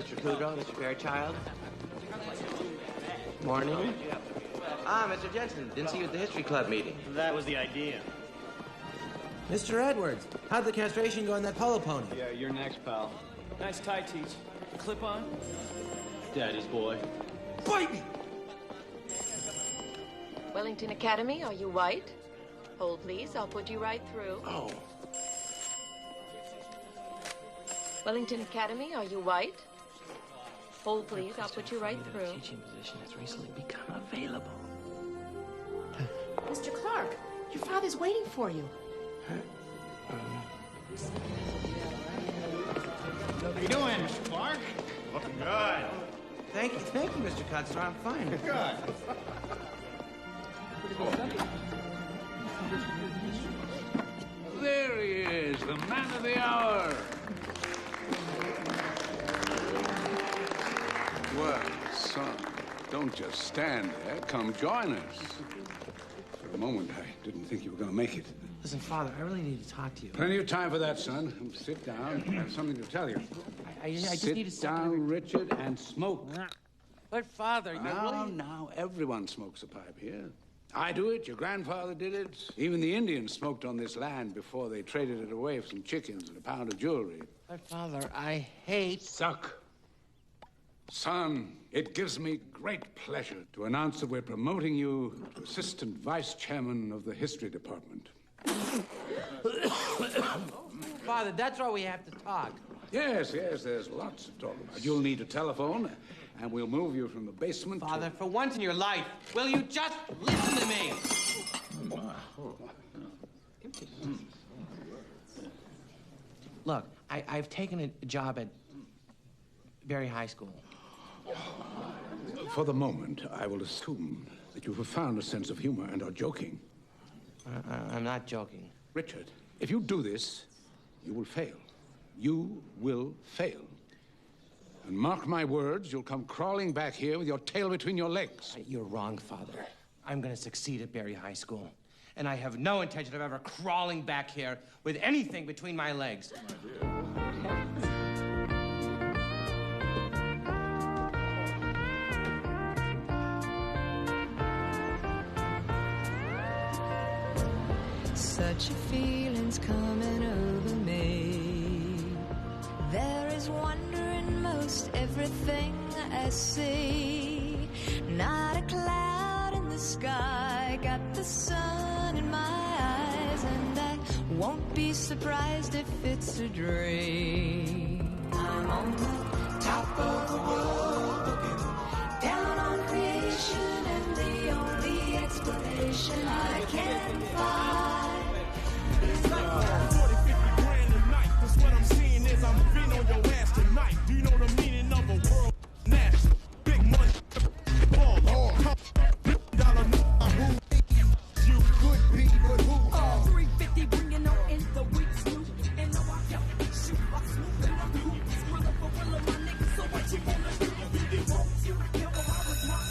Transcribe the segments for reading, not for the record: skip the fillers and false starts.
Mr. Kudrow, Mr. Fairchild. Morning. Ah, Mr. Jensen. Didn't see you at the history club meeting. That was the idea. Mr. Edwards, how'd the castration go on that polo pony? Yeah, you're next, pal. Nice tie, Teach. Clip on? Daddy's boy. Bite me! Wellington Academy, are you white? Hold, please. I'll put you right through. Oh. Wellington Academy, are you white? Hold, please. I'll put you right through. Teaching position has recently become available. Mr. Clark, your father's waiting for you. How you doing, Mr. Clark? Looking good. Thank you, Mr. Cutstar. I'm fine. Good. There he is, the man of the hour. Well, son, don't just stand there. Come join us. For a moment, I didn't think you were going to make it. Listen, Father, I really need to talk to you. Plenty of time for that, son. Sit down. I have something to tell you. I just need to sit down, Richard, and smoke. But, Father, you're Now, everyone smokes a pipe here. I do it, your grandfather did it. Even the Indians smoked on this land before they traded it away for some chickens and a pound of jewelry. But, Father, I hate... Suck. Son, it gives me great pleasure to announce that we're promoting you to Assistant Vice Chairman of the History Department. Father, that's why we have to talk. Yes, there's lots to talk about. You'll need a telephone, and we'll move you from the basement Father, for once in your life, will you just listen to me? Look, I've taken a job at Berry High School. For the moment, I will assume that you have found a sense of humor and are joking. I'm not joking. Richard, if you do this, you will fail. You will fail. And mark my words, you'll come crawling back here with your tail between your legs. You're wrong, Father. I'm going to succeed at Berry High School. And I have no intention of ever crawling back here with anything between my legs. Such a feeling's coming over me. There is wonder in most everything I see. Not a cloud in the sky, got the sun in my eyes, and I won't be surprised if it's a dream. I'm on the top of the world, looking down on creation, and the only explanation I can find. What I'm seeing is I'm being on your ass tonight. Do you know the meaning of a world national? Big money, ball, dollar, you could be, but who? 350 bringing on in the week snoop. And no, I can't shoot. I snoop and I do. Thriller for real of my niggas. So what you wanna do? They want you. Kill them, I was not.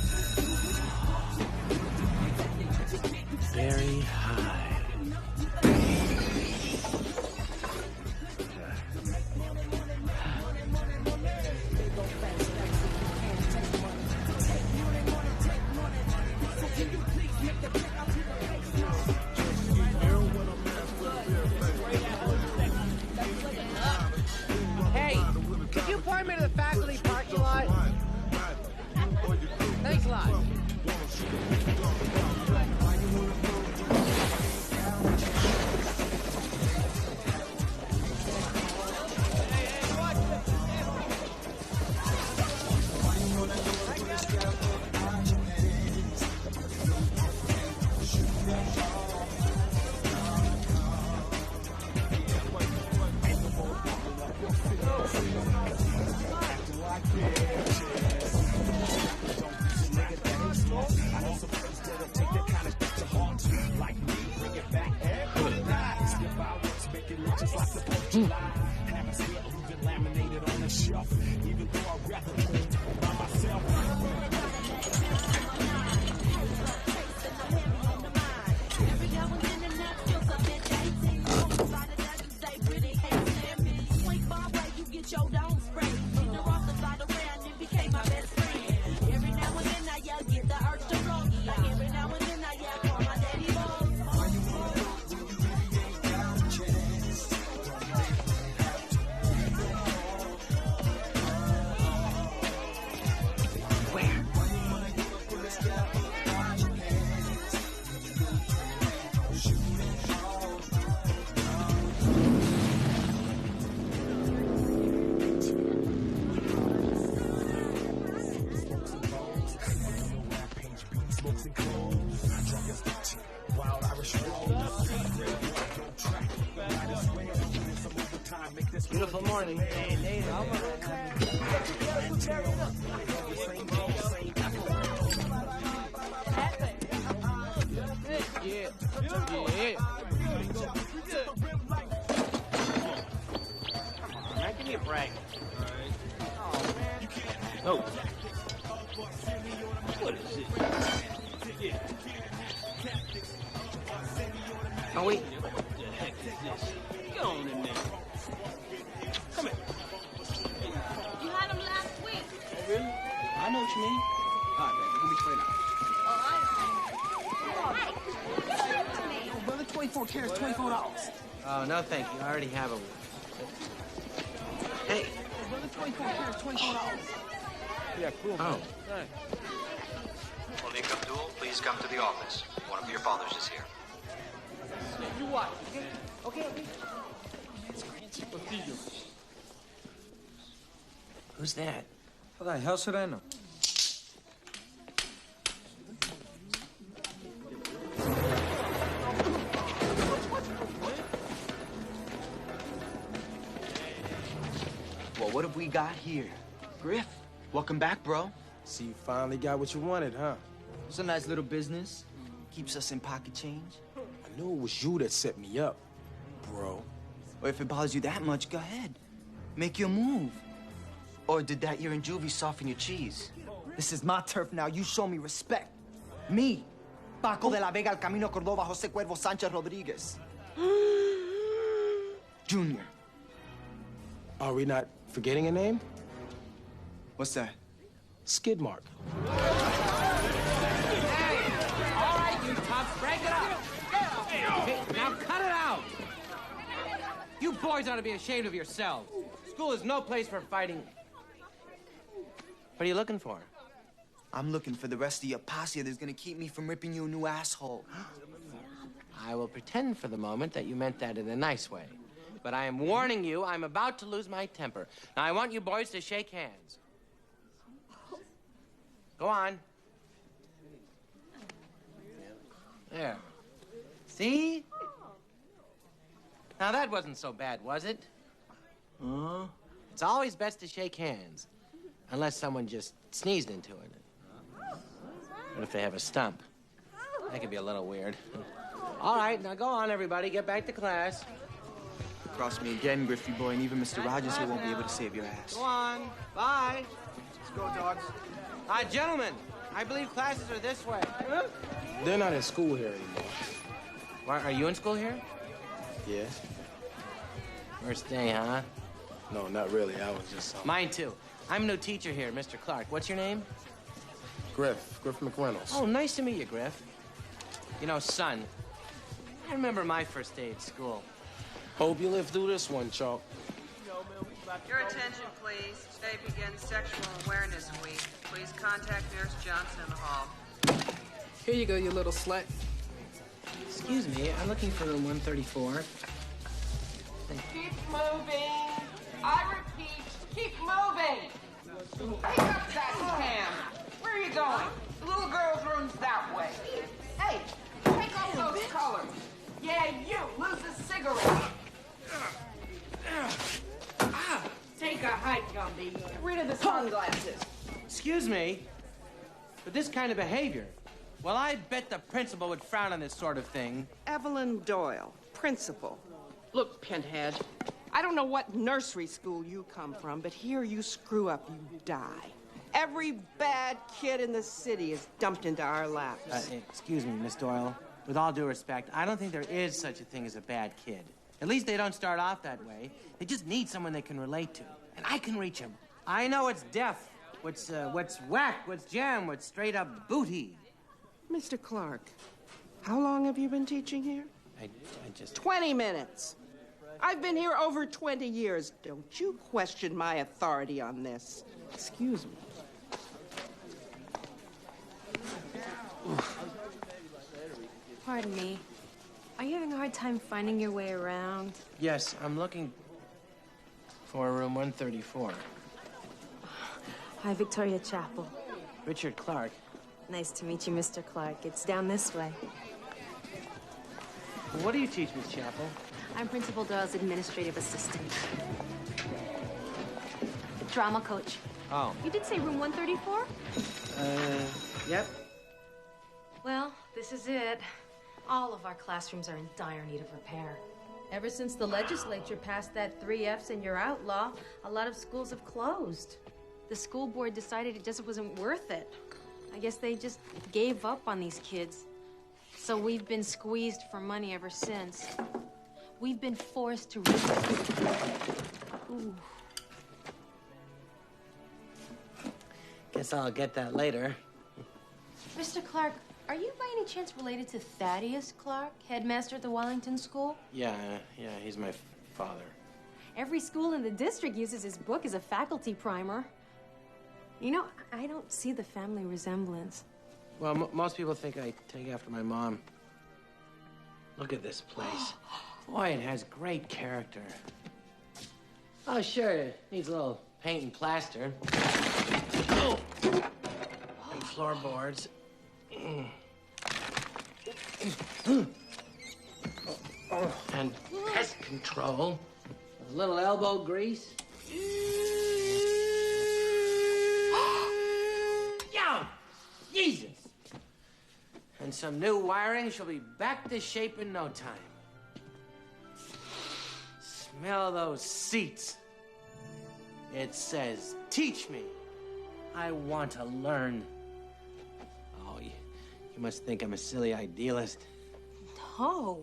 Very high. Hey, could you point me to the faculty parking lot? Thanks a lot. Your dome spray. Either off the bottle Beautiful morning. Man, give me a break. Oh. What is it? Oh, wait. What the heck is this? Get on in there. Come here. You had him last week. Oh, really? I know what you mean. All right, baby. We'll be straight out. Oh, brother, 24 carats, $24. Oh, no, thank you. I already have a... Hey. Brother, 24 carats, $24. Yeah, cool. Oh. Right. Malik Abdul, please come to the office. One of your fathers is here. You watch, okay? Okay. Who's that? How the hell should I know? Well, what have we got here? Griff, welcome back, bro. So you finally got what you wanted, huh? It's a nice little business. Keeps us in pocket change. I knew it was you that set me up, bro. Or if it bothers you that much, go ahead. Make your move. Or did that year in juvie soften your cheese? This is my turf now. You show me respect. Me, Paco de la Vega, El Camino Cordova, Jose Cuervo Sanchez Rodriguez. Junior. Are we not forgetting a name? What's that? Skidmark. All right, you toughs, break it up. Hey, now cut it out. You boys ought to be ashamed of yourselves. School is no place for fighting. What are you looking for? I'm looking for the rest of your posse that's gonna keep me from ripping you a new asshole. I will pretend for the moment that you meant that in a nice way. But I am warning you, I'm about to lose my temper. Now, I want you boys to shake hands. Go on. There. See? Now, that wasn't so bad, was it? It's always best to shake hands. Unless someone just sneezed into it. What if they have a stump? That could be a little weird. All right, now go on, everybody. Get back to class. Cross me again, Griffey boy, and even Mr. Rogers here won't be able to save your ass. Go on. Bye. Let's go, dogs. Gentlemen, I believe classes are this way. They're not in school here anymore. Why, are you in school here? Yes? First day, huh? No, not really. I was just... Mine, too. I'm a new teacher here, Mr. Clark. What's your name? Griff McReynolds. Oh, nice to meet you, Griff. You know, son, I remember my first day at school. Hope you live through this one, Chalk. Your attention, please. Today begins Sexual Awareness Week. Please contact Nurse Johnson in the hall. Here you go, you little slut. Excuse me, I'm looking for room 134. Keep moving. I repeat, keep moving. Pick up that can. Where are you going? The little girl's room's that way. Hey, take off those colors. Yeah, you. Lose a cigarette. Take a hike, Gumby. Get rid of the sunglasses. Excuse me, but this kind of behavior, well, I bet the principal would frown on this sort of thing. Evelyn Doyle, principal. Look, Pinhead, I don't know what nursery school you come from, but here you screw up, you die. Every bad kid in the city is dumped into our laps. Excuse me, Miss Doyle. With all due respect, I don't think there is such a thing as a bad kid. At least they don't start off that way. They just need someone they can relate to. And I can reach them. I know what's deaf, what's whack, what's jam, what's straight up booty. Mr. Clark, how long have you been teaching here? I just... 20 minutes. I've been here over 20 years. Don't you question my authority on this. Excuse me. Pardon me. Are you having a hard time finding your way around? Yes, I'm looking for room 134. Hi, Victoria Chapel. Richard Clark. Nice to meet you, Mr. Clark. It's down this way. What do you teach, Miss Chapel? I'm Principal Doyle's administrative assistant. drama coach. Oh. You did say room 134? Yep. Well, this is it. All of our classrooms are in dire need of repair. Ever since the legislature passed that 3 Fs and you're out law, a lot of schools have closed. The school board decided it just wasn't worth it. I guess they just gave up on these kids. So we've been squeezed for money ever since. We've been forced to... Ooh. Guess I'll get that later. Mr. Clark, are you by any chance related to Thaddeus Clark, headmaster at the Wellington School? Yeah, he's my father. Every school in the district uses his book as a faculty primer. You know, I don't see the family resemblance. Well, most people think I take after my mom. Look at this place. Boy, it has great character. Oh, sure, it needs a little paint and plaster. Oh. And floorboards. And pest control. A little elbow grease. Yeah! Jesus! And some new wiring. She'll be back to shape in no time. Smell those seats. It says, teach me. I want to learn. Oh, you must think I'm a silly idealist. No,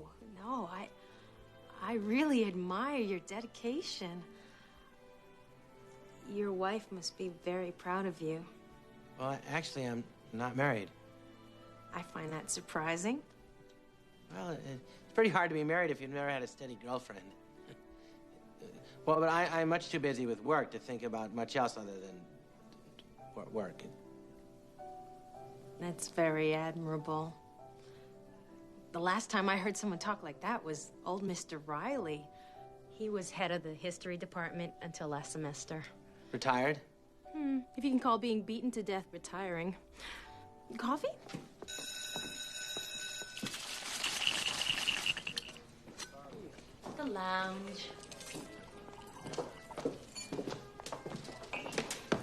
I really admire your dedication. Your wife must be very proud of you. Well, actually, I'm not married. I find that surprising. Well, it's pretty hard to be married if you've never had a steady girlfriend. Well, but I'm much too busy with work to think about much else other than work. That's very admirable. The last time I heard someone talk like that was old Mr. Riley. He was head of the history department until last semester. Retired? If you can call being beaten to death retiring. Coffee? The lounge.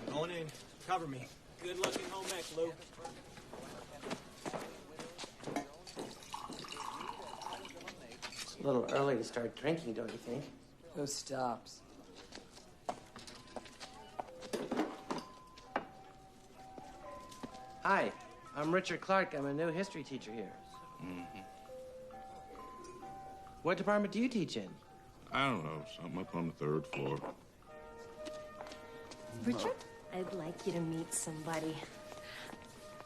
Going in. Cover me. Good luck in home ec, Lou. It's a little early to start drinking, don't you think? Who stops? Hi, I'm Richard Clark. I'm a new history teacher here. What department do you teach in? I don't know, something up on the 3rd floor. Richard, I'd like you to meet somebody.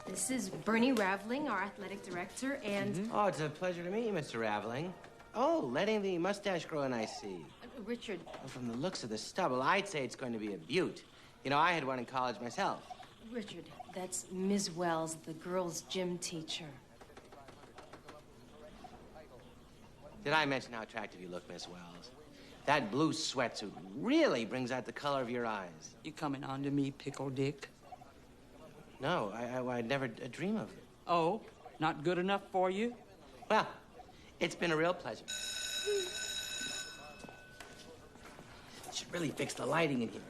This is Bernie Raveling, our athletic director, and... Oh, it's a pleasure to meet you, Mr. Raveling. Oh, letting the mustache grow in, I see. Richard. Well, from the looks of the stubble, I'd say it's going to be a beaut. You know, I had one in college myself. Richard, that's Ms. Wells, the girls' gym teacher. Did I mention how attractive you look, Miss Wells? That blue sweatsuit really brings out the color of your eyes. You coming on to me, Pickle Dick? No, I'd never dream of it. Oh, not good enough for you? Well, it's been a real pleasure. Should really fix the lighting in here.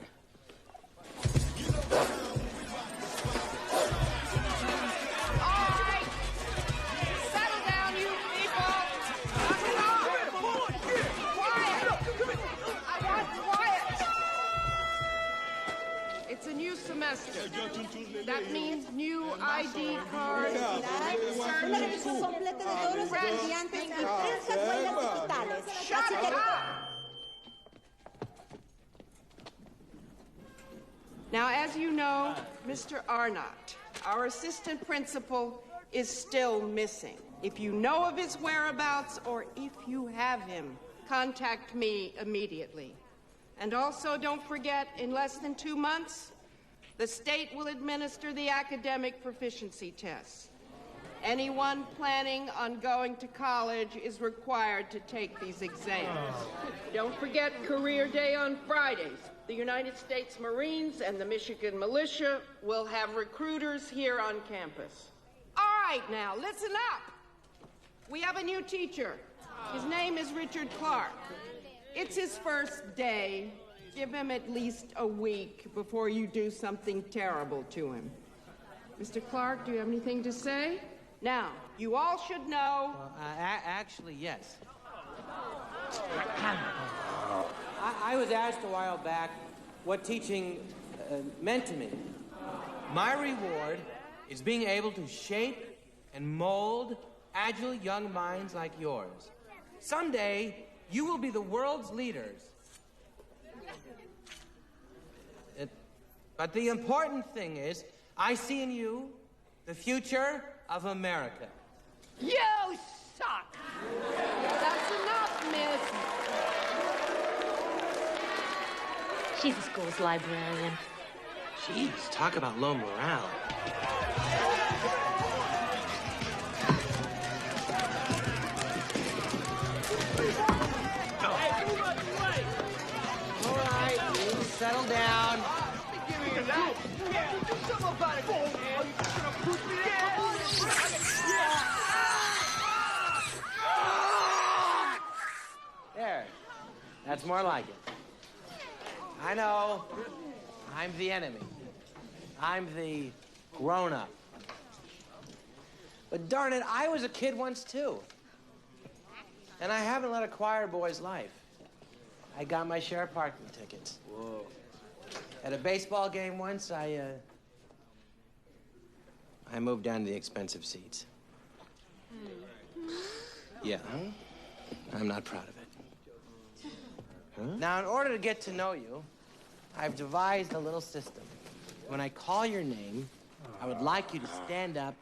It's a new semester. That means new ID cards. Shut up! Now, as you know, Mr. Arnott, our assistant principal, is still missing. If you know of his whereabouts or if you have him, contact me immediately. And also, don't forget, in less than 2 months, the state will administer the academic proficiency tests. Anyone planning on going to college is required to take these exams. Don't forget Career Day on Fridays. The United States Marines and the Michigan Militia will have recruiters here on campus. All right, now, listen up. We have a new teacher. His name is Richard Clark. It's his first day, Give him at least a week before you do something terrible to him. Mr. Clark, do you have anything to say? Now, you all should know... Actually, yes. I was asked a while back what teaching meant to me. My reward is being able to shape and mold agile young minds like yours. Someday, you will be the world's leaders. But the important thing is, I see in you the future of America. You suck! That's enough, miss. She's the school's librarian. Jeez, talk about low morale. All right, please settle down. There. That's more like it. I know. I'm the enemy. I'm the grown-up. But darn it, I was a kid once, too. And I haven't led a choir boy's life. I got my share of parking tickets. Whoa. At a baseball game once, I moved down to the expensive seats. Yeah. I'm not proud of it. Huh? Now, in order to get to know you, I've devised a little system. When I call your name, I would like you to stand up,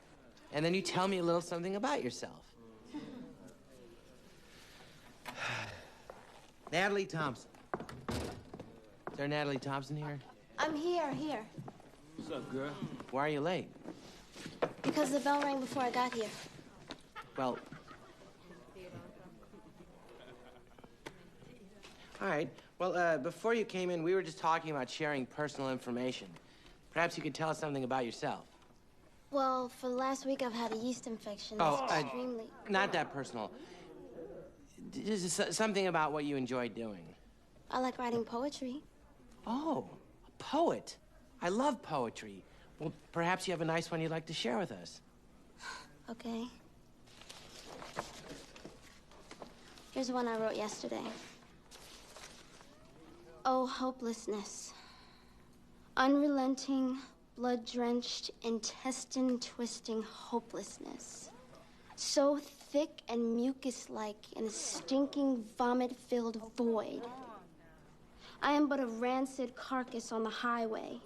and then you tell me a little something about yourself. Natalie Thompson. Is there Natalie Thompson here? I'm here. What's up, girl? Why are you late? Because the bell rang before I got here. Well... All right. Well, before you came in, we were just talking about sharing personal information. Perhaps you could tell us something about yourself. Well, for the last week, I've had a yeast infection. That's extremely... Not that personal. Just something about what you enjoy doing. I like writing poetry. Oh, a poet. I love poetry. Well, perhaps you have a nice one you'd like to share with us. Okay. Here's one I wrote yesterday. Oh, hopelessness. Unrelenting, blood-drenched, intestine-twisting hopelessness. So thick and mucus-like in a stinking, vomit-filled void. I am but a rancid carcass on the highway.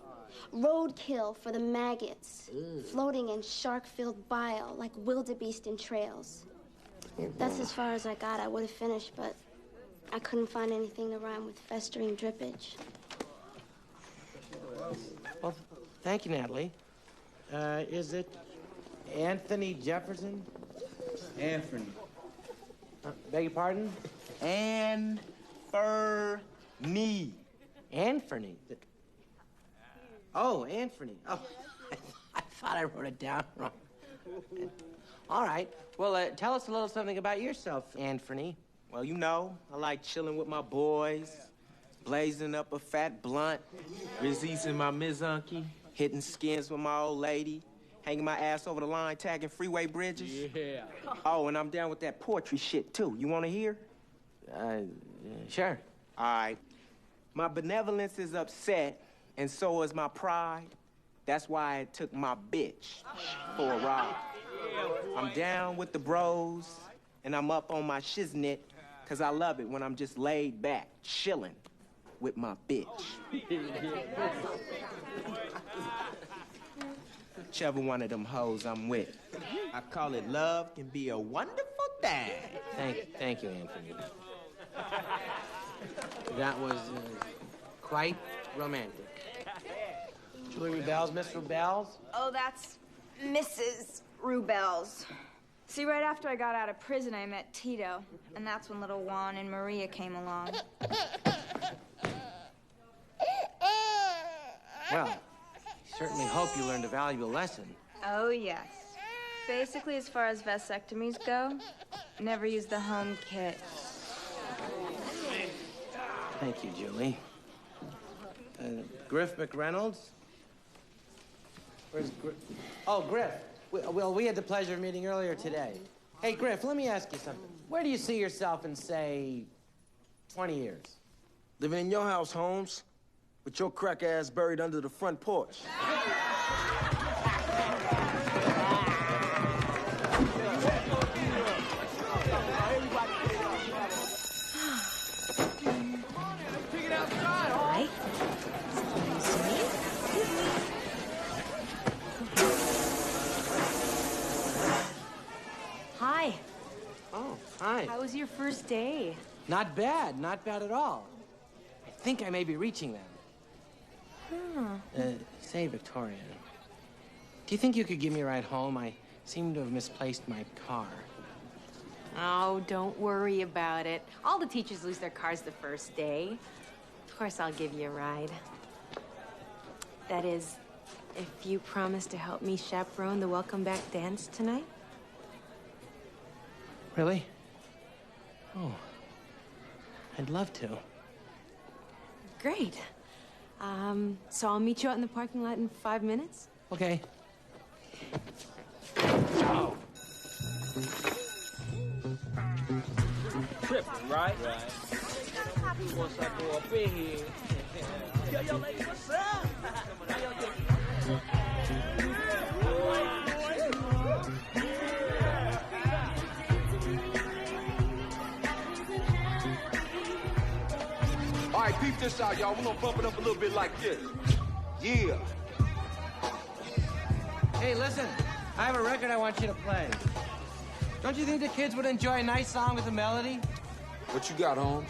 Roadkill for the maggots, floating in shark-filled bile like wildebeest in trails. That's as far as I got. I would have finished, but I couldn't find anything to rhyme with festering drippage. Well, thank you, Natalie. Is it Anthony Jefferson? Anthony. Beg your pardon? Anthony. Anthony? Oh, Anthony. Oh, I thought I wrote it down wrong. All right. Well, tell us a little something about yourself, Anthony. Well, you know, I like chilling with my boys, blazing up a fat blunt, releasing my mizunky, hitting skins with my old lady, hanging my ass over the line, tagging freeway bridges. Yeah. Oh, and I'm down with that poetry shit, too. You want to hear? Sure. All right. My benevolence is upset, and so is my pride. That's why I took my bitch for a ride. I'm down with the bros, and I'm up on my shiznit, because I love it when I'm just laid back, chilling with my bitch. Whichever one of them hoes I'm with. I call it love can be a wonderful thing. Thank you, Anthony. That was quite romantic. Julie Rubels, Miss Rubels? Oh, that's Mrs. Rubels. See, right after I got out of prison, I met Tito, and that's when little Juan and Maria came along. Well, certainly hope you learned a valuable lesson. Oh, yes. Basically, as far as vasectomies go, never use the home kit. Thank you, Julie. Griff McReynolds? Where's Griff? Oh, Griff. Well, we had the pleasure of meeting earlier today. Hey, Griff, let me ask you something. Where do you see yourself in, say, 20 years? Living in your house, Holmes, with your crack ass buried under the front porch. Hi. Oh, hi. How was your first day? Not bad at all. I think I may be reaching them. Say, Victoria, do you think you could give me a ride home? I seem to have misplaced my car. Oh, don't worry about it. All the teachers lose their cars the first day. Of course, I'll give you a ride. That is, if you promise to help me chaperone the welcome back dance tonight. Really? Oh, I'd love to. Great. So I'll meet you out in the parking lot in 5 minutes? Okay. Oh. Tripping, right? Once I go up in here. Yo, lady, what's up? All right, peep this out, y'all. We're gonna bump it up a little bit like this. Yeah. Hey, listen. I have a record I want you to play. Don't you think the kids would enjoy a nice song with a melody? What you got, Holmes?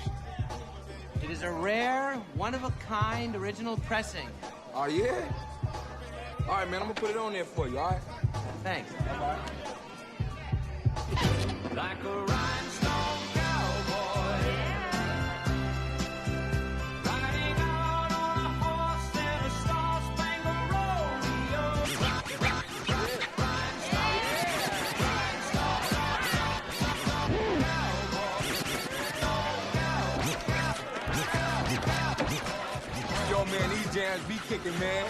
It is a rare, one-of-a-kind original pressing. Oh, yeah? All right, man, I'm gonna put it on there for you, all right? Thanks. Like a rhinestone cowboy, riding out on a horse in a star-spangled rodeo. Yo, man, these jams be kicking, man.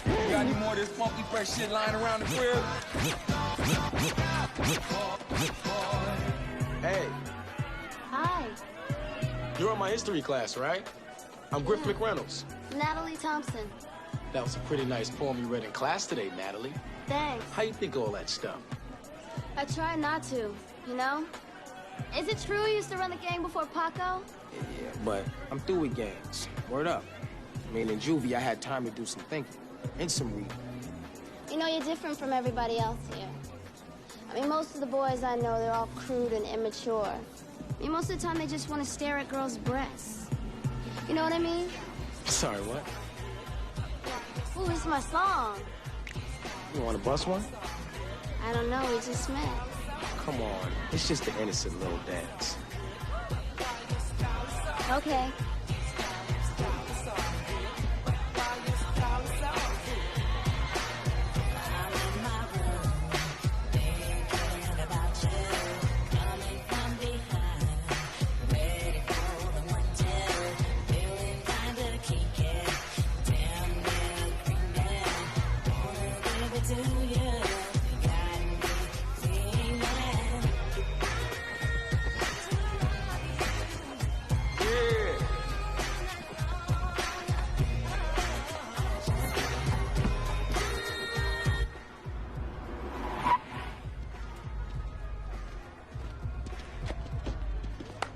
You got any more of this funky fresh shit lying around the crib? Hey, Hi, you're in my history class, right? I'm Griff McReynolds. Natalie Thompson. That was a pretty nice poem you read in class today, Natalie. Thanks. How you think of all that stuff? I try not to, you know? Is it true you used to run the gang before Paco? Yeah, but I'm through with gangs. Word up. I mean, in juvie, I had time to do some thinking and some reading. You know, you're different from everybody else here. I mean, most of the boys I know, they're all crude and immature. I mean, most of the time they just want to stare at girls' breasts. You know what I mean? Sorry, what? Ooh, this is my song. You want to bust one? I don't know, we just met. Come on. It's just an innocent little dance. Okay.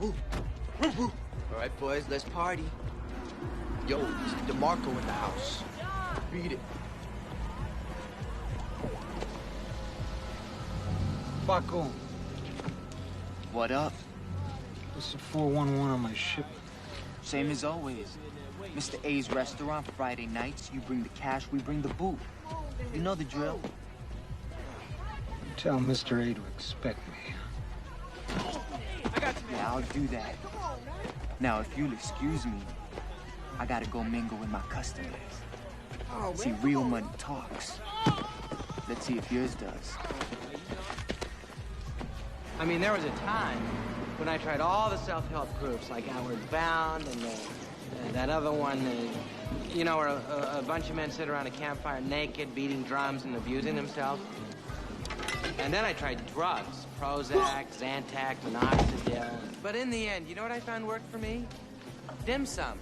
All right, boys, let's party. Yo, it's DeMarco in the house. Beat it. Paco, What up? it's a 411 on my ship. Same as always. Mr. A's restaurant, Friday nights. You bring the cash, we bring the boot. You know the drill. Tell Mr. A to expect me. Yeah, I'll do that. Now, if you'll excuse me, I gotta go mingle with my customers. See, real money talks. Let's see if yours does. I mean, there was a time when I tried all the self-help groups like Outward Bound and the That other one, you know, where a bunch of men sit around a campfire naked, beating drums and abusing themselves. And then I tried drugs. Prozac, Zantac, Minoxidil. But in the end, you know what I found worked for me? Dim sum.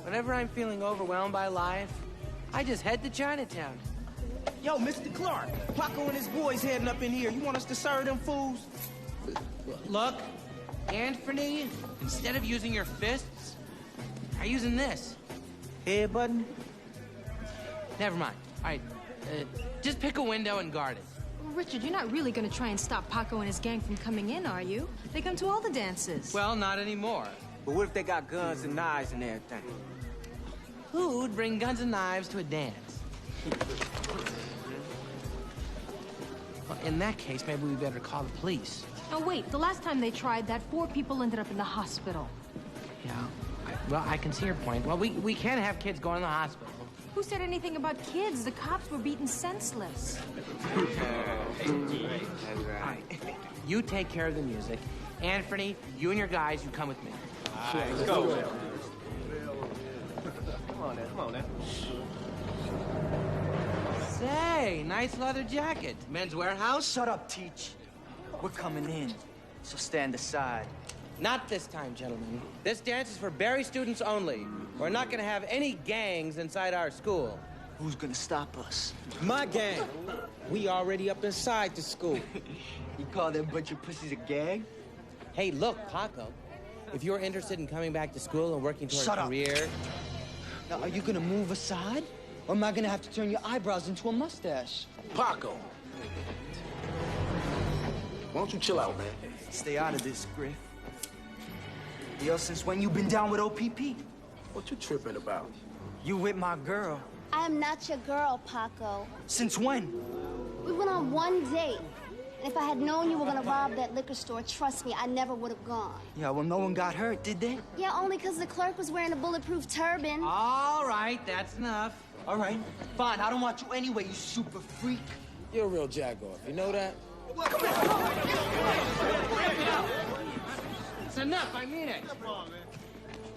Whenever I'm feeling overwhelmed by life, I just head to Chinatown. Yo, Mr. Clark, Paco and his boys heading up in here. You want us to serve them fools? Look, Anthony, instead of using your fists, try using this. Head button? Never mind. All right, just pick a window and guard it. Richard, you're not really going to try and stop Paco and his gang from coming in, are you? They come to all the dances. Well, not anymore. But what if they got guns and knives and everything? Who'd bring guns and knives to a dance? Well, in that case, maybe we better call the police. Oh, wait. The last time they tried that, 4 people ended up in the hospital. Yeah. Well, I can see your point. Well, we can't have kids going to the hospital. Who said anything about kids? The cops were beaten senseless. You take care of the music. Anthony, you and your guys, you come with me. Let's go. Come on now. Say, nice leather jacket. Men's Warehouse? Shut up, Teach. We're coming in, so stand aside. Not this time, gentlemen. This dance is for Barry students only. We're not gonna have any gangs inside our school. Who's gonna stop us? My gang. We already up inside the school. You call that bunch of pussies a gang? Hey, look, Paco. If you're interested in coming back to school and working toward a career... Now, are you gonna move aside? Or am I gonna have to turn your eyebrows into a mustache? Paco. Why don't you chill out, man? Stay out of this, Griff. Yo, since when you been down with OPP? What you tripping about? You with my girl. I am not your girl, Paco. Since when? We went on one date. And if I had known you were gonna rob that liquor store, trust me, I never would have gone. Yeah, well, no one got hurt, did they? Yeah, only because the clerk was wearing a bulletproof turban. All right, that's enough. All right, fine. I don't want you anyway, you super freak. You're a real jagoff. You know that? It's enough, I mean it.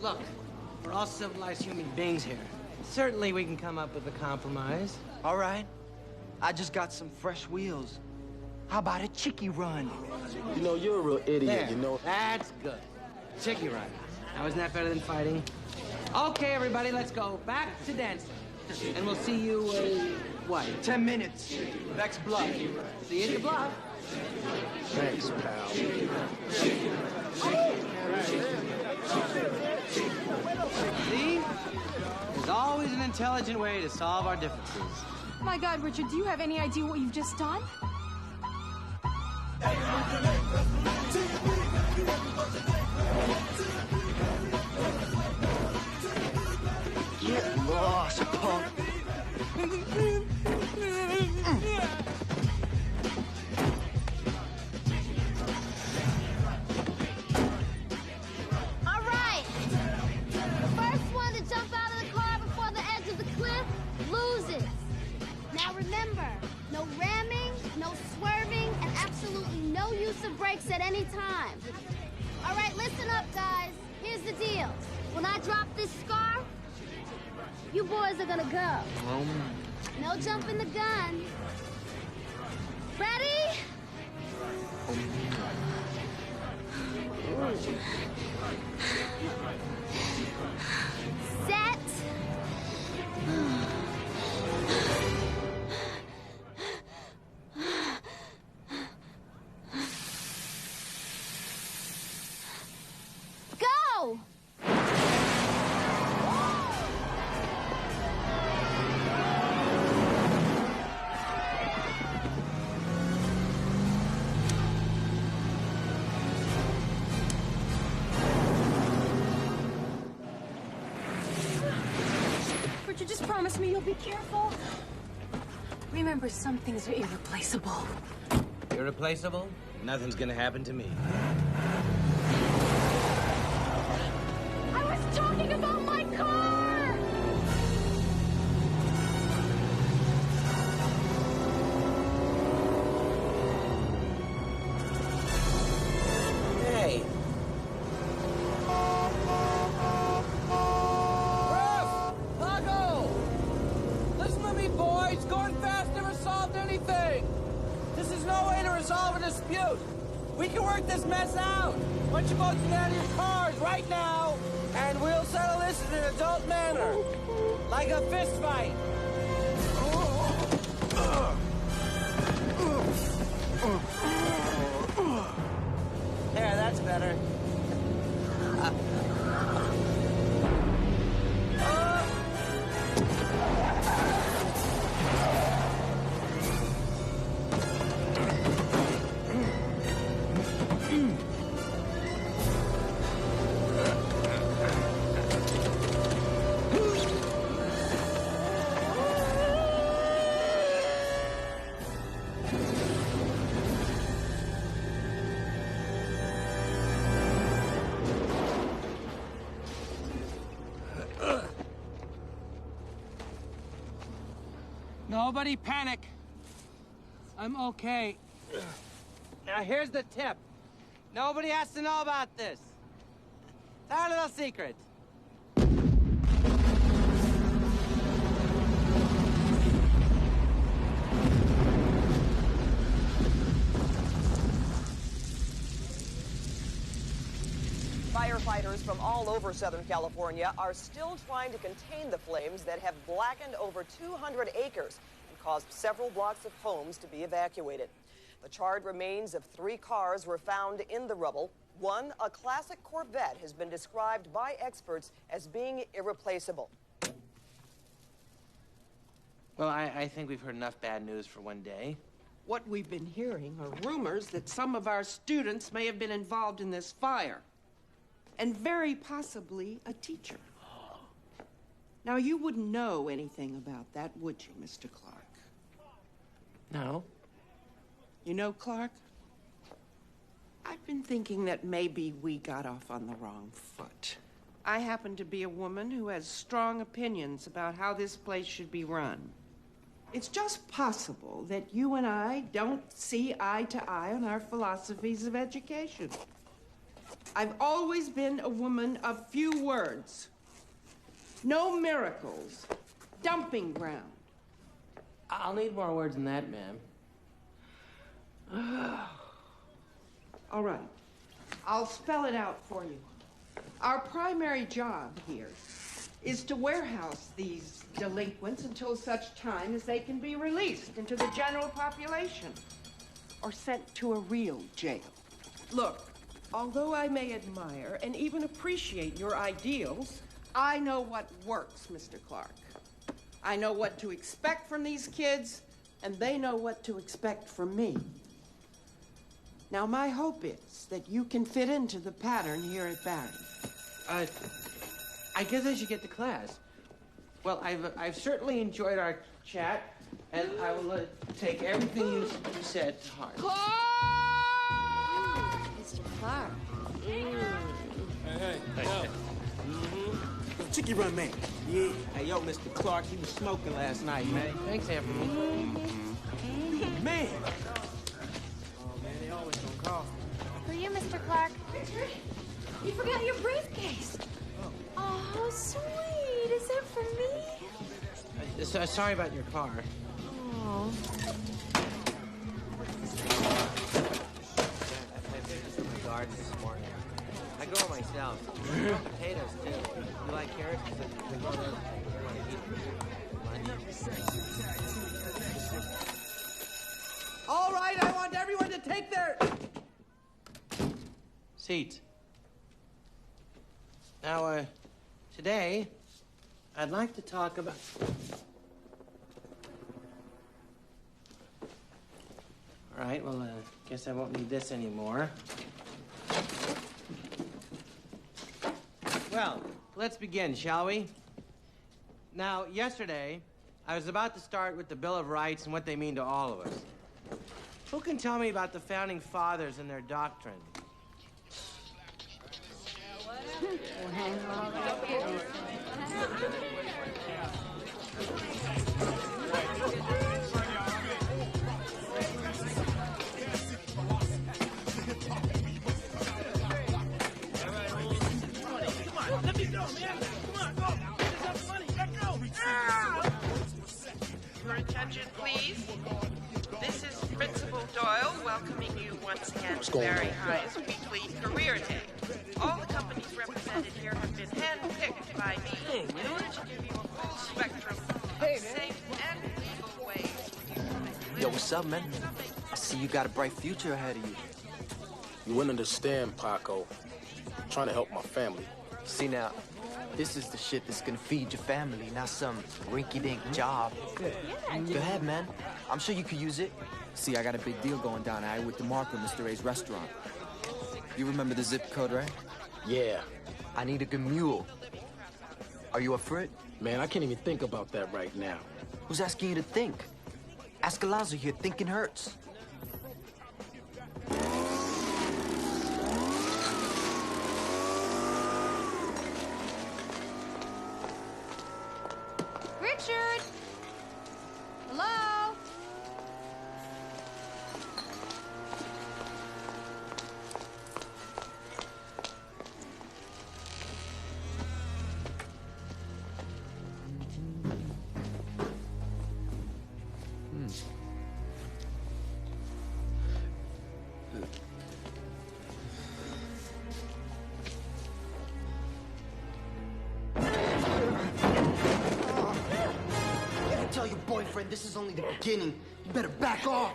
Look, we're all civilized human beings here. Certainly we can come up with a compromise. All right. I just got some fresh wheels. How about a chickie run? You know, you're a real idiot, There. you know? That's good. Chickie run. Now, isn't that better than fighting? Okay, everybody, let's go back to dancing. And we'll see you, what? 10 minutes. Beck's Bluff. See you at the bluff. Thanks, pal. See? There's always an intelligent way to solve our differences. My God, Richard, do you have any idea what you've just done? Get lost, punk. All right. The first one to jump out of the car before the edge of the cliff loses. Now remember, no ramming, no swerving, and absolutely no use of brakes at any time. All right, listen up, guys. Here's the deal. When I drop this scar, you boys are gonna go. No jumping the gun. Ready? Set. Go! Richard, just promise me you'll be careful. Remember, some things are irreplaceable. Irreplaceable? Nothing's gonna happen to me. I was talking about my car! Hey. dispute. We can work this mess out. Why don't you both get out of your cars right now, and we'll settle this in an adult manner, like a fist fight. There, that's better. Nobody panic. I'm okay. Now, here's the tip. Nobody has to know about this. It's our little secret. Firefighters from all over Southern California are still trying to contain the flames that have blackened over 200 acres and caused several blocks of homes to be evacuated. The charred remains of 3 cars were found in the rubble. One, a classic Corvette, has been described by experts as being irreplaceable. Well, I think we've heard enough bad news for one day. What we've been hearing are rumors that some of our students may have been involved in this fire. And very possibly a teacher. Now, you wouldn't know anything about that, would you, Mr. Clark? No. You know, Clark, I've been thinking that maybe we got off on the wrong foot. I happen to be a woman who has strong opinions about how this place should be run. It's just possible that you and I don't see eye to eye on our philosophies of education. I've always been a woman of few words. No miracles. Dumping ground. I'll need more words than that, ma'am. All right. I'll spell it out for you. Our primary job here is to warehouse these delinquents until such time as they can be released into the general population or sent to a real jail. Look, although I may admire and even appreciate your ideals, I know what works, Mr. Clark. I know what to expect from these kids, and they know what to expect from me. Now, my hope is that you can fit into the pattern here at Barry. I guess I should get to class. Well, I've certainly enjoyed our chat, and I will take everything you said to heart. Mr. Clark. Hey, yo. Chicky Run Man. Yeah. Hey, yo, Mr. Clark, he was smoking last night, man. Thanks, Anthony. Man. Oh, man, they always gonna call. For you, Mr. Clark. You forgot your briefcase. Oh, how sweet. Is that for me? Sorry about your car. Oh. I picked this from the garden this morning. I grow myself. Potatoes, too. You like carrots? They grow those. All right, I want everyone to take their seats. Now, today, I'd like to talk about... All right, well, guess I won't need this anymore. Well, let's begin, shall we? Now, yesterday, I was about to start with the Bill of Rights and what they mean to all of us. Who can tell me about the Founding Fathers and their doctrine? Let me go, man. Come on, go. There's enough money. Let go. Ah! Your attention, please. This is Principal Doyle welcoming you once again to Barry High's weekly career day. All the companies represented here have been handpicked by me in order to give you a full spectrum of safe and legal ways. Yo, what's up, man? I see you got a bright future ahead of you. You wouldn't understand, Paco. I'm trying to help my family. See now, this is the shit that's gonna feed your family, not some rinky-dink job. Go ahead, man. I'm sure you could use it. See, I got a big deal going down with DeMarco, Mr. A's restaurant. You remember the zip code, right? Yeah. I need a good mule. Are you up for it? Man, I can't even think about that right now. Who's asking you to think? Ask Alonzo here. Thinking hurts. Richard! Hello? Tell your boyfriend this is only the beginning. You better back off.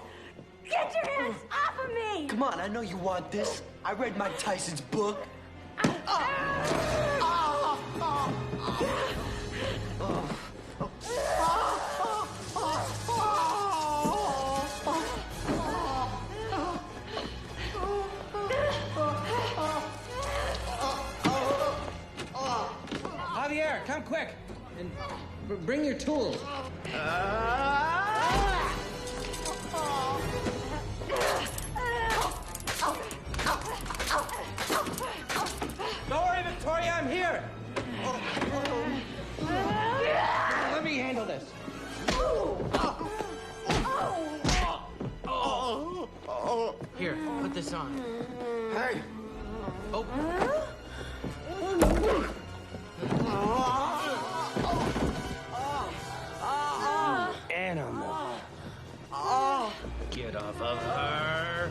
Get your hands off of me! Come on, I know you want this. I read Mike Tyson's book. Javier, come quick. And bring your tools. Don't worry, Victoria, I'm here. Let me handle this. Here, put this on. Hey! Oh. Animal. Get off of her.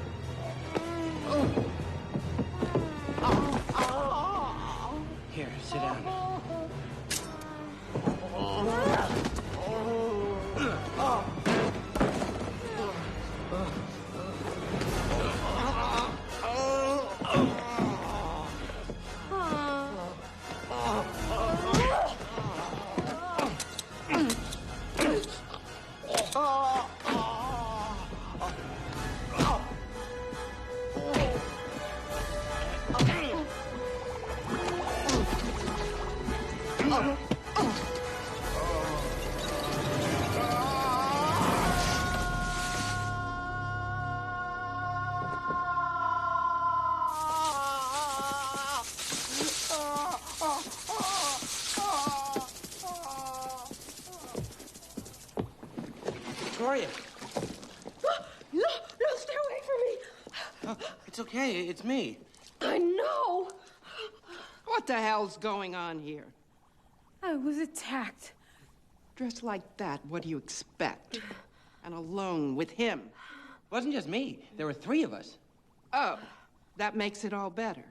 Here, sit down. Victoria. No, stay away from me. It's okay. It's me. I know. What the hell's going on here? I was attacked. Dressed like that, what do you expect? And alone with him. It wasn't just me. There were 3 of us. Oh, that makes it all better.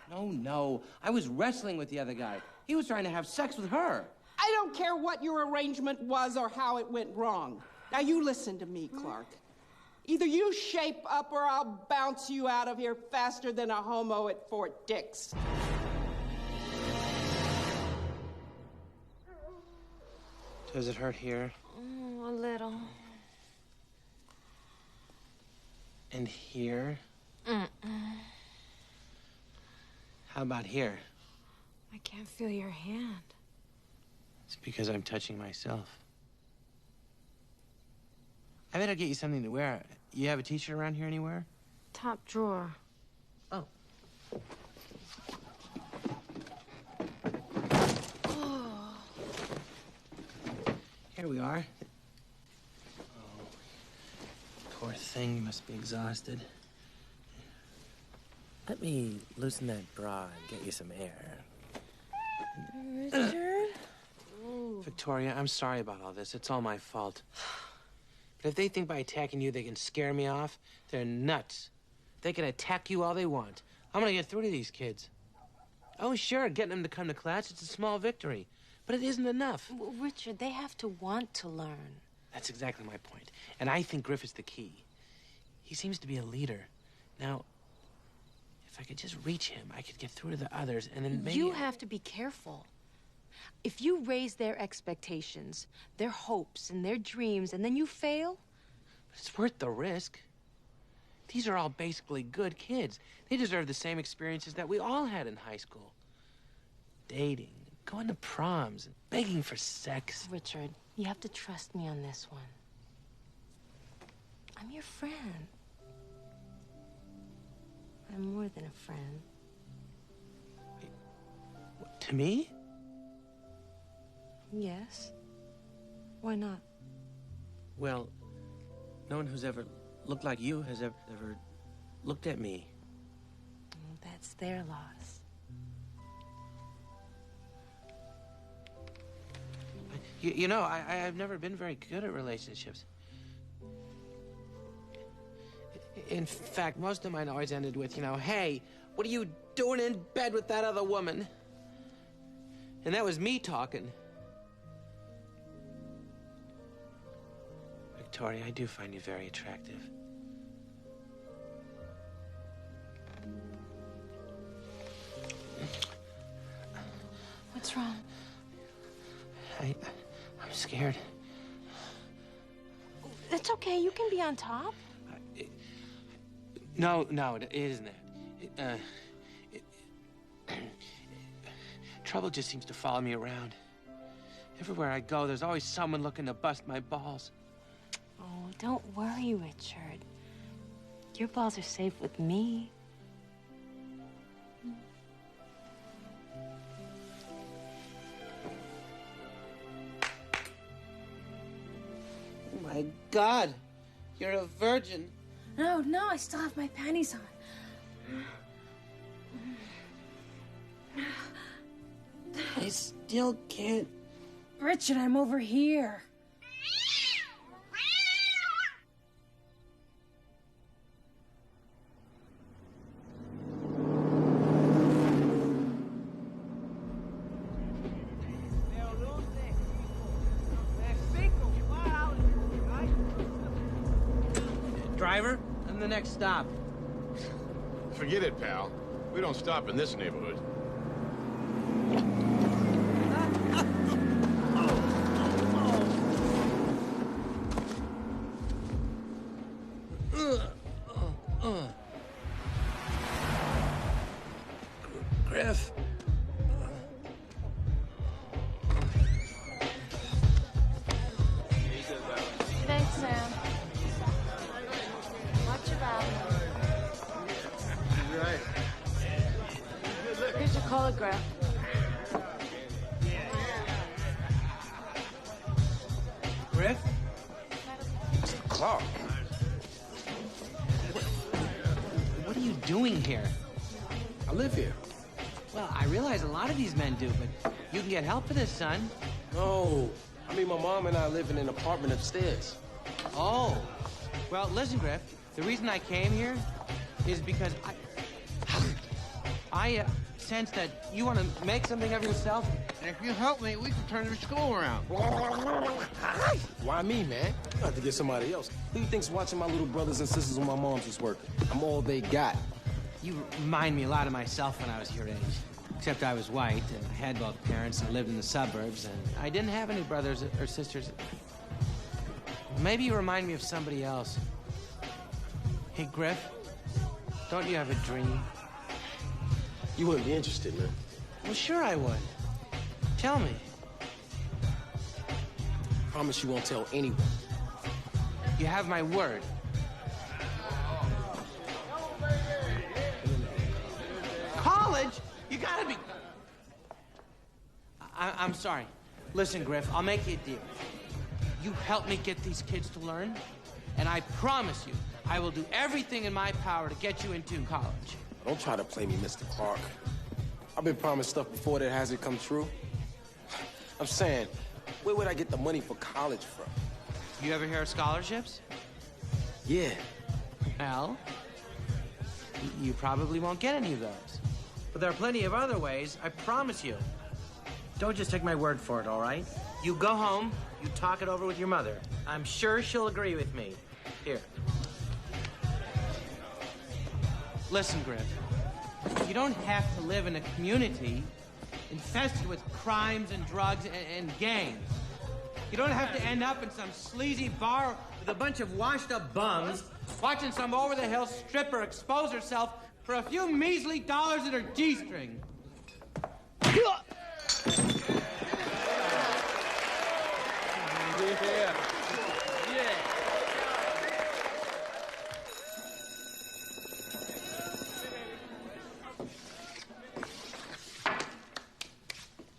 No. I was wrestling with the other guy. He was trying to have sex with her. I don't care what your arrangement was or how it went wrong. Now, you listen to me, Clark. Either you shape up or I'll bounce you out of here faster than a homo at Fort Dix. Does it hurt here? A little. And here? Mm-mm. How about here? I can't feel your hand. It's because I'm touching myself. I better get you something to wear. You have a t-shirt around here anywhere? Top drawer. Oh. Here we are. Oh, poor thing, you must be exhausted. Let me loosen that bra and get you some air. Richard? Victoria, I'm sorry about all this. It's all my fault. But if they think by attacking you they can scare me off, they're nuts. They can attack you all they want. I'm gonna get through to these kids. Oh, sure, getting them to come to class, it's a small victory. But it isn't enough. Well, Richard, they have to want to learn. That's exactly my point. And I think Griff is the key. He seems to be a leader. Now, if I could just reach him, I could get through to the others, and then maybe... You have to be careful. If you raise their expectations, their hopes, and their dreams, and then you fail... It's worth the risk. These are all basically good kids. They deserve the same experiences that we all had in high school. Dating, going to proms, and begging for sex. Richard, you have to trust me on this one. I'm your friend. I'm more than a friend. What, to me? Yes. Why not? Well, no one who's ever looked like you has ever looked at me. Well, that's their loss. You know, I've never been very good at relationships. In fact, most of mine always ended with, you know, hey, what are you doing in bed with that other woman? And that was me talking. Victoria, I do find you very attractive. What's wrong? I'm scared. It's okay. You can be on top. No, it isn't that. Trouble just seems to follow me around. Everywhere I go, there's always someone looking to bust my balls. Oh, don't worry, Richard. Your balls are safe with me. Oh, my God. You're a virgin. No, I still have my panties on. I still can't... Richard, I'm over here. Driver, I'm the next stop. Forget it, pal. We don't stop in this neighborhood. Griff. Thanks, Sam. Watch your back. Here's your colograph. Griff? Mr. Clark. What are you doing here? I live here. Well, I realize a lot of these men do, but you can get help for this, son. No. I mean, my mom and I live in an apartment upstairs. Oh. Well, listen, Griff. The reason I came here is because I sense that you want to make something of yourself. And if you help me, we can turn the school around. Why me, man? You have to get somebody else. Who do you think's watching my little brothers and sisters when my mom's was working? I'm all they got. You remind me a lot of myself when I was your age. Except I was white, and I had both parents and lived in the suburbs, and I didn't have any brothers or sisters. Maybe you remind me of somebody else. Hey, Griff, don't you have a dream? You wouldn't be interested, man. Well, sure I would. Tell me. Promise you won't tell anyone. You have my word. College? You gotta be... I'm sorry. Listen, Griff, I'll make you a deal. You help me get these kids to learn, and I promise you, I will do everything in my power to get you into college. Don't try to play me, Mr. Clark. I've been promised stuff before that hasn't come true. I'm saying, where would I get the money for college from? You ever hear of scholarships? Yeah. Well, you probably won't get any of those. But there are plenty of other ways, I promise you. Don't just take my word for it, all right? You go home, you talk it over with your mother. I'm sure she'll agree with me. Here. Listen, Griff. You don't have to live in a community infested with crimes and drugs and gangs. You don't have to end up in some sleazy bar with a bunch of washed-up bums watching some over-the-hill stripper expose herself for a few measly dollars in her G-string.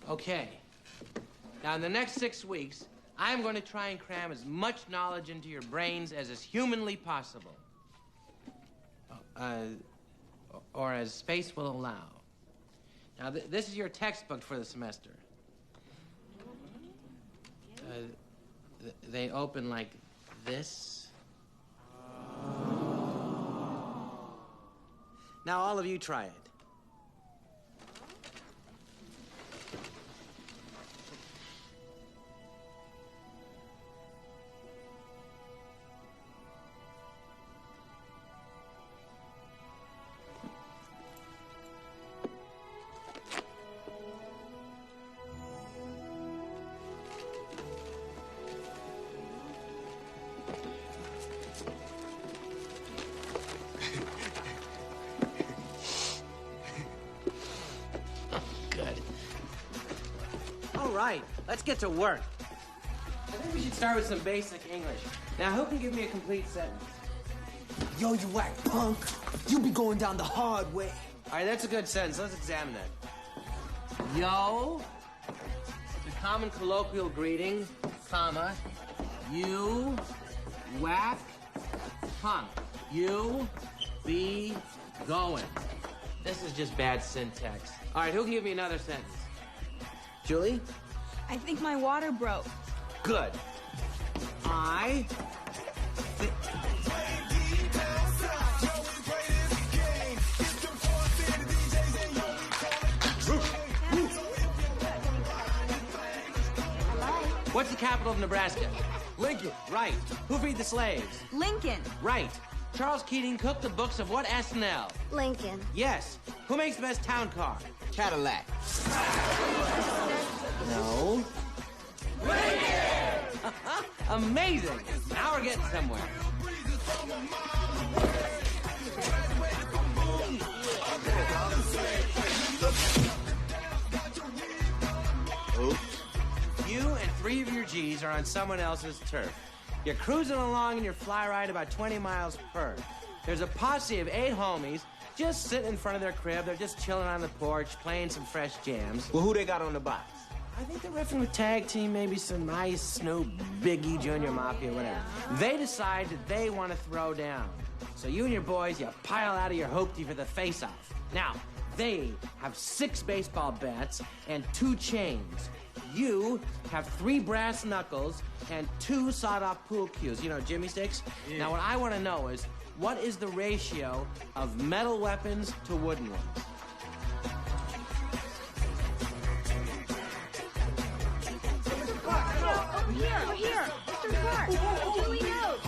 Okay. Now, in the next 6 weeks, I'm going to try and cram as much knowledge into your brains as is humanly possible. Or as space will allow. Now, this is your textbook for the semester. They open like this. Now, all of you try it. Let's get to work. I think we should start with some basic English. Now, who can give me a complete sentence? Yo, you whack punk. You be going down the hard way. All right, that's a good sentence. Let's examine that. Yo, the common colloquial greeting, comma, you whack punk. You be going. This is just bad syntax. All right, who can give me another sentence? Julie? I think my water broke. Good. What's the capital of Nebraska? Lincoln. Right. Who freed the slaves? Lincoln. Right. Charles Keating cooked the books of what SNL? Lincoln. Yes. Who makes the best town car? Cadillac. No. Lincoln! Amazing. Now we're getting somewhere. Oops. You and 3 of your G's are on someone else's turf. You're cruising along in your fly ride about 20 miles per. There's a posse of 8 homies just sitting in front of their crib. They're just chilling on the porch, playing some fresh jams. Well, who they got on the box? I think they're riffing with Tag Team, maybe some Ice, Snoop, Biggie, Junior Mafia, whatever. They decide that they want to throw down. So you and your boys, you pile out of your hoopty for the face-off. Now, they have 6 baseball bats and 2 chains. You have 3 brass knuckles and 2 sawed-off pool cues. You know, jimmy sticks? Yeah. Now, what I want to know is, what is the ratio of metal weapons to wooden ones? Over here. Mr. Clark. Julie knows.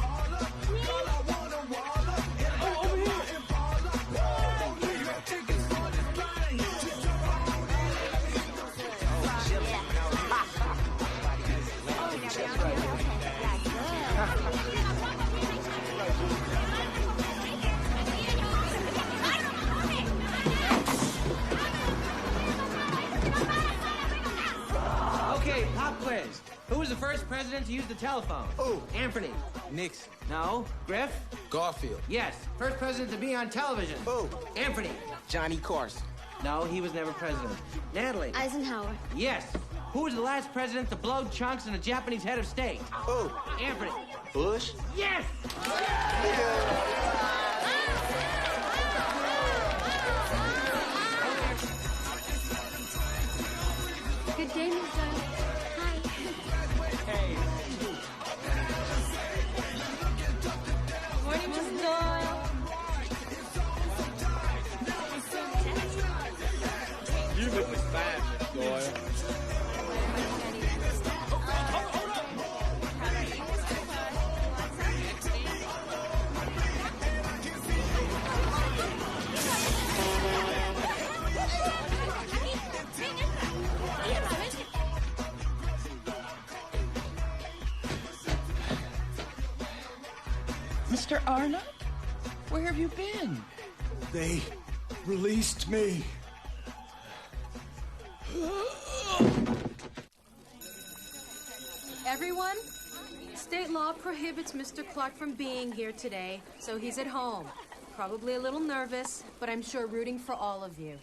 Okay, pop quiz. Who was the first president to use the telephone? Oh, Anthony. Nixon. No. Griff? Garfield. Yes. First president to be on television. Oh, Anthony. Johnny Carson. No, he was never president. Natalie. Eisenhower. Yes. Who was the last president to blow chunks in a Japanese head of state? Oh, Anthony. Bush. Yes! Good day, Miss Dunn. Hi. Hey. Mr. Arnott? Where have you been? They released me. Everyone, state law prohibits Mr. Clark from being here today, so he's at home. Probably a little nervous, but I'm sure rooting for all of you.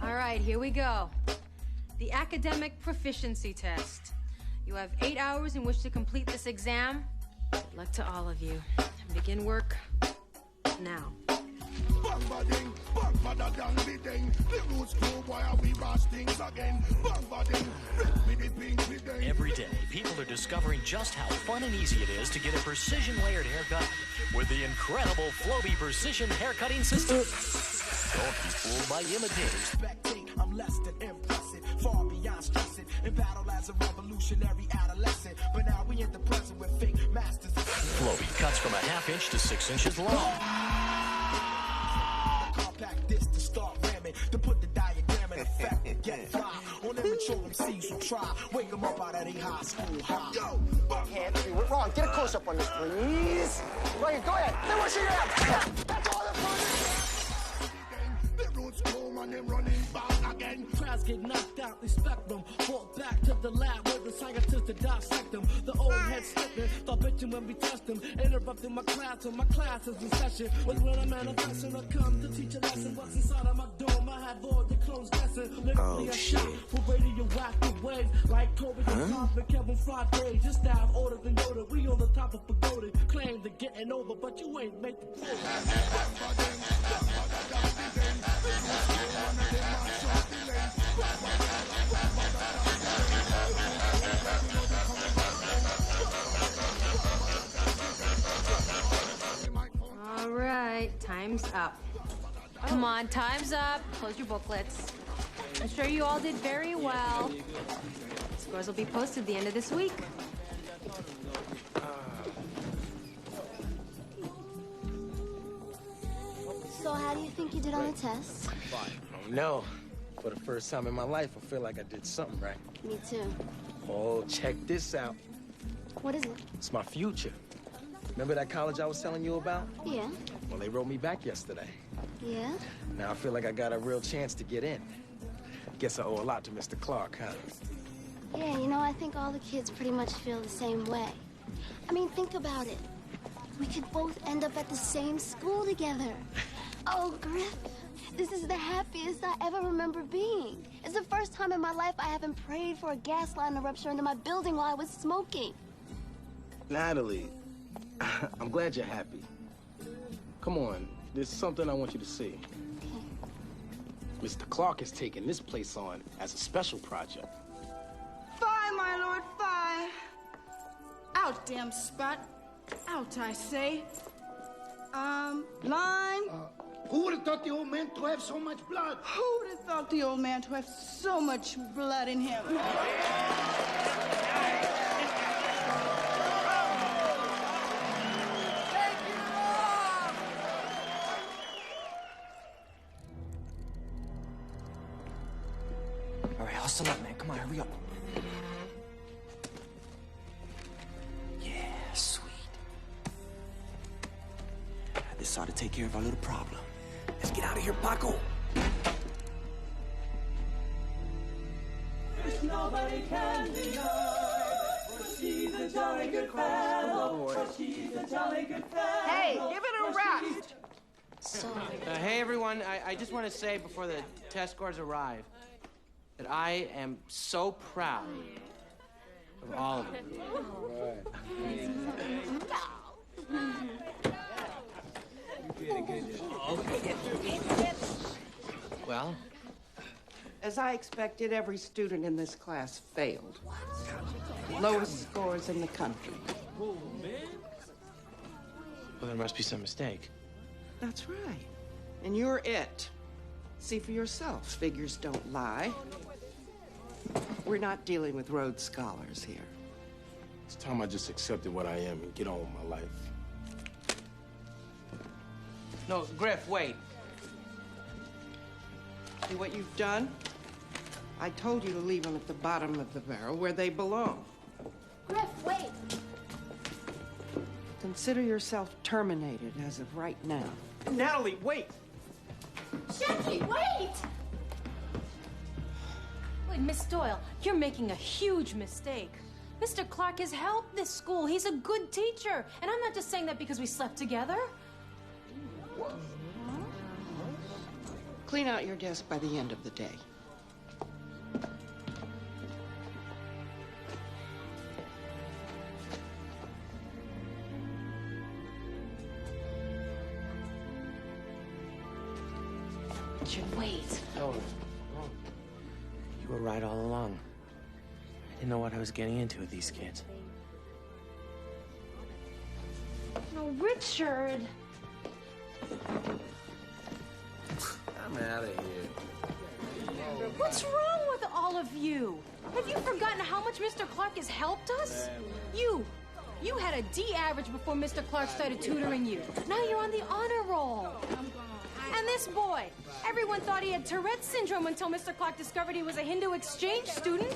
All right, here we go. The academic proficiency test. You have 8 hours in which to complete this exam. Good luck to all of you. Begin work now. Every day, people are discovering just how fun and easy it is to get a precision layered haircut with the incredible Flowbee Precision Haircutting System. Don't be fooled by imitators. I'm less than impressive, far beyond stressing. In battle as a revolutionary adolescent. But now we in the present with fake masters. Flowbee cuts from a 1/2 inch to 6 inches long. Compact this to start ramming, to put the diagram in effect and get fly. On immature MCs who try, wake them up out of their high school high. Yo, Anthony, we're wrong. Get a close-up on this, please. Right, go ahead. Then what you got? That's all the fun. The roots home and them running back again. Crowds get knocked out, they spectrum. Brought back to the lab where the scientists to dissect them. The old head slipping, thought bitching when we test them. Interrupting my class when my class is in session. Was when I manifested, I come to teach a lesson. What's inside of my dome, I have all the clothes guessing. Literally a shot for radioactive waves. Like Kobe and Prophet, Kevin Friday. Just have older than Yoda. We on the top of pagoda. Claim to getting over, but you ain't make the quota. All right, time's up. Come on, time's up. Close your booklets. I'm sure you all did very well. Scores will be posted the end of this week. So how do you think you did on the test? Oh, no. For the first time in my life, I feel like I did something right. Me too. Oh, check this out. What is it? It's my future. Remember that college I was telling you about? Yeah. Well, they wrote me back yesterday. Yeah? Now I feel like I got a real chance to get in. Guess I owe a lot to Mr. Clark, huh? Yeah, you know, I think all the kids pretty much feel the same way. I mean, think about it. We could both end up at the same school together. Oh, Griff, this is the happiest I ever remember being. It's the first time in my life I haven't prayed for a gas line to rupture into my building while I was smoking. Natalie, I'm glad you're happy. Come on, there's something I want you to see. Mr. Clark is taking this place on as a special project. Fie, my lord, fie. Out, damn spot. Out, I say. Line. Who would have thought the old man to have so much blood? Who would have thought the old man to have so much blood in him? All right, hustle up, man. Come on, hurry up. Yeah, sweet. This ought to take care of our little problem. Let's get out of here, Paco. Nobody can deny, but she's a jolly good fellow. But she's a jolly good fellow. Hey, give it a rest. So, Hey, everyone, I just want to say before the test scores arrive that I am so proud of all of you. Well? As I expected, every student in this class failed. Lowest scores in the country. Well, there must be some mistake. That's right. And you're it. See for yourself. Figures don't lie. We're not dealing with Rhodes Scholars here. It's time I just accepted what I am and get on with my life. No, Griff, wait. See what you've done? I told you to leave them at the bottom of the barrel where they belong. Griff, wait. The Consider yourself terminated as of right now. Natalie, wait! Jackie, wait! Wait, Miss Doyle, you're making a huge mistake. Mr. Clark has helped this school. He's a good teacher. And I'm not just saying that because we slept together. Clean out your desk by the end of the day. Richard, wait. No. You were right all along. I didn't know what I was getting into with these kids. No, Richard. I'm out of here. What's wrong with all of you? Have you forgotten how much Mr. Clark has helped us? You had a D average before Mr. Clark started tutoring you. Now you're on the honor roll. And this boy, everyone thought he had Tourette's syndrome until Mr. Clark discovered he was a Hindu exchange student.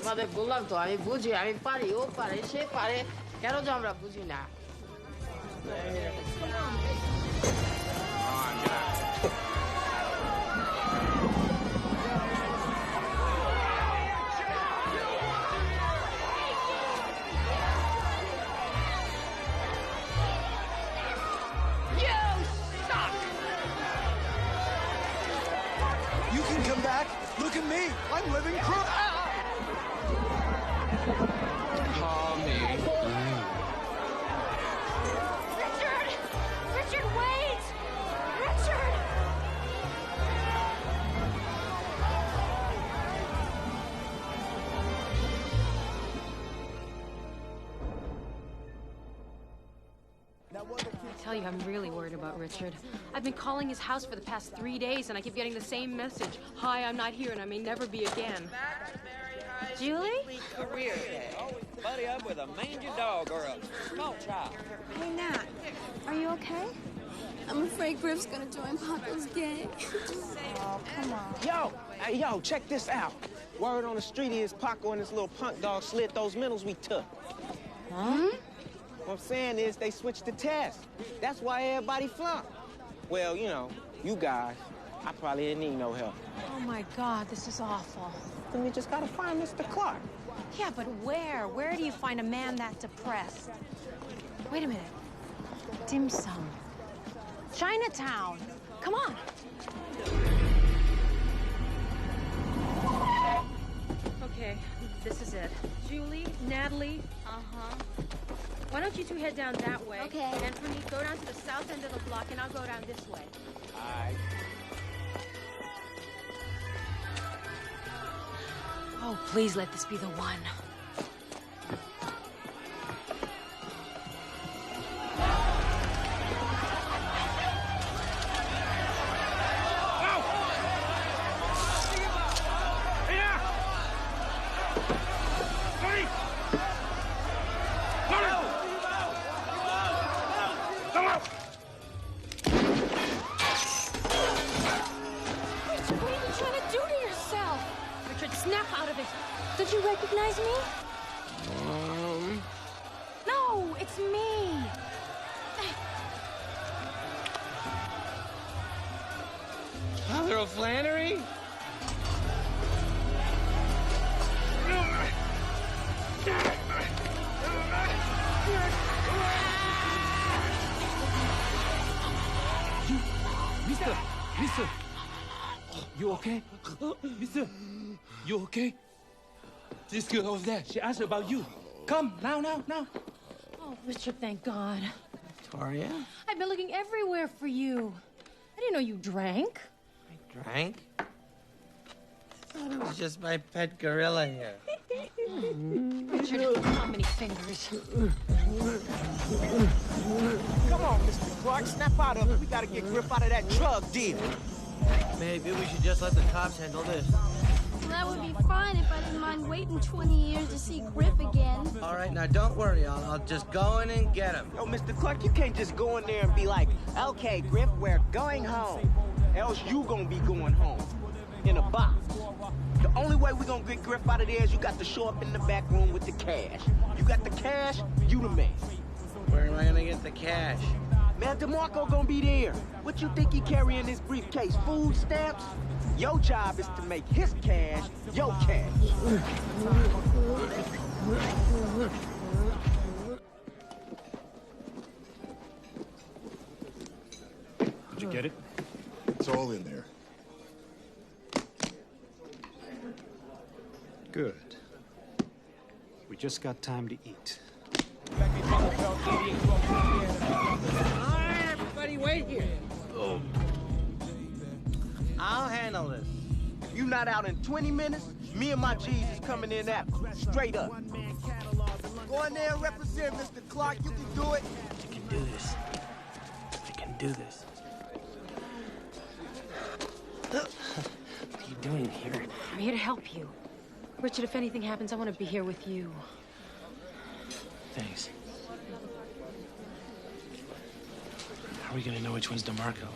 You can come back. Look at me. I'm living proof. Call me. Richard! Richard, wait! Richard! I tell you, I'm really worried about Richard. I've been calling his house for the past 3 days, and I keep getting the same message. Hi, I'm not here, and I may never be again. Julie? Career day. Always buddy up with a mangy dog or a small child. Hey, Nat, are you okay? I'm afraid Griff's gonna join Paco's gang. Oh, come on. Yo, hey, yo, check this out. Word on the street is Paco and this little punk dog slid those medals we took. Huh? What I'm saying is they switched the test. That's why everybody flunked. Well, you know, you guys, I probably didn't need no help. Oh, my God, this is awful. Then we just gotta find Mr. Clark. Yeah, but where? Where do you find a man that depressed? Wait a minute. Dim sum. Chinatown. Come on. Okay, this is it. Julie, Natalie. Uh-huh. Why don't you two head down that way? Okay. And for me, go down to the south end of the block, and I'll go down this way. All right. Oh, please let this be the one. Don't you recognize me? No, it's me. Father O'Flannery? Mister, you okay? Mister, you okay? This girl over there, she asked about you. Come, now. Oh, Richard, thank God. Victoria? I've been looking everywhere for you. I didn't know you drank. I drank? I thought it was just my pet gorilla here. Richard, how many fingers? Come on, Mr. Clark, snap out of it. We gotta get Griff out of that drug deal. Maybe we should just let the cops handle this. That would be fine if I didn't mind waiting 20 years to see Griff again. All right, now don't worry. I'll just go in and get him. Yo, Mr. Clark, you can't just go in there and be like, okay, Griff, we're going home. Else you gonna be going home in a box. The only way we gonna get Griff out of there is you got to show up in the back room with the cash. You got the cash, you the man. Where am I gonna get the cash? Man, DeMarco gonna be there. What you think he carry in his briefcase? Food stamps? Your job is to make his cash your cash. Did you get it? It's all in there. Good. We just got time to eat. All right, everybody, wait here. Oh. I'll handle this. You not out in 20 minutes? Me and my G's is coming in at straight up. Go in there and represent Mr. Clark. You can do it. I can do this. I can do this. What are you doing here? I'm here to help you. Richard, if anything happens, I want to be here with you. Thanks. How are we gonna know which one's DeMarco?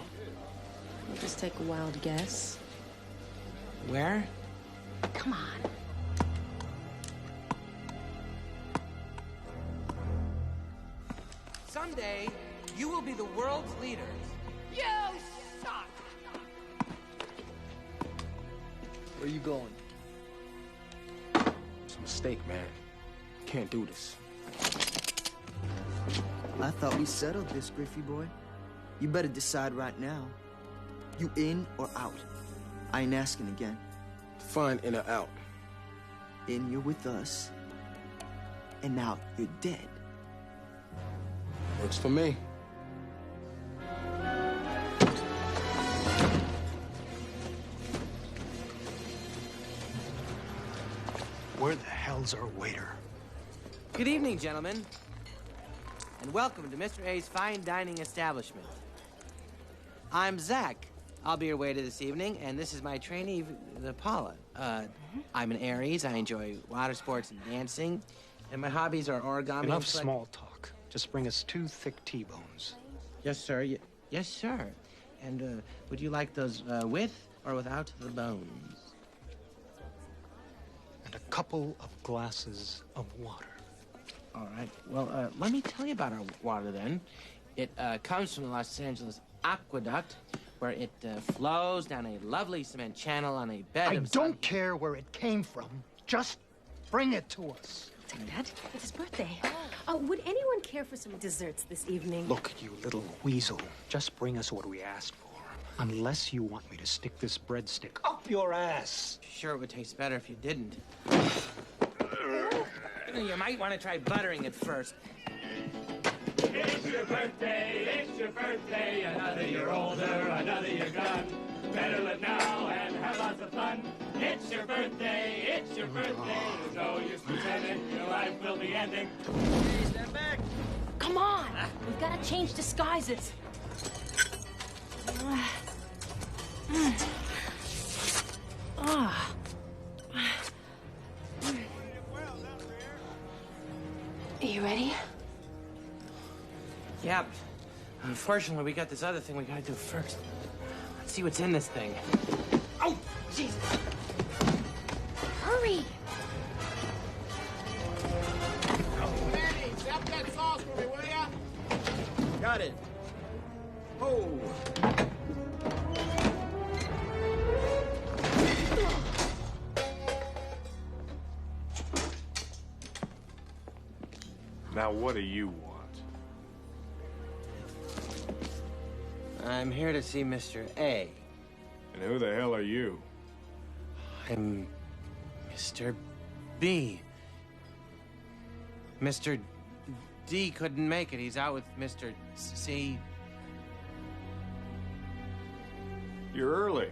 We'll just take a wild guess. Where? Come on. Someday, you will be the world's leaders. You suck! Where you going? It's a mistake, man. Can't do this. I thought we settled this, Griffey boy. You better decide right now. You in or out? I ain't asking again. Fine, in or out? In, you're with us. And out, you're dead. Works for me. Where the hell's our waiter? Good evening, gentlemen. And welcome to Mr. A's fine dining establishment. I'm Zach. I'll be your waiter this evening, and this is my trainee, Paula. I'm an Aries. I enjoy water sports and dancing, and my hobbies are origami. Enough and small talk. Just bring us 2 thick T-bones. Yes, sir. Yes, sir. And would you like those with or without the bones? And a couple of glasses of water. All right. Well, let me tell you about our water then. It comes from the Los Angeles Aqueduct, where it flows down a lovely cement channel on a bed I of don't care where it came from. Just bring it to us. Take that. It's his birthday. Would anyone care for some desserts this evening? Look, you little weasel. Just bring us what we asked for. Unless you want me to stick this breadstick up your ass. Sure, it would taste better if you didn't. You might want to try buttering it first. It's your birthday, another year older, another year gone. Better live now and have lots of fun. It's your birthday, there's no use pretending your life will be ending. Stand back. Come on! We've got to change disguises. Are you ready? Yep. Unfortunately, we got this other thing we gotta do first. Let's see what's in this thing. Oh, jeez. Hurry! Manny, zap that sauce for me, will ya? Got it. Oh. Now, what do you want? I'm here to see Mr. A. And who the hell are you? I'm Mr. B. Mr. D couldn't make it. He's out with Mr. C. You're early.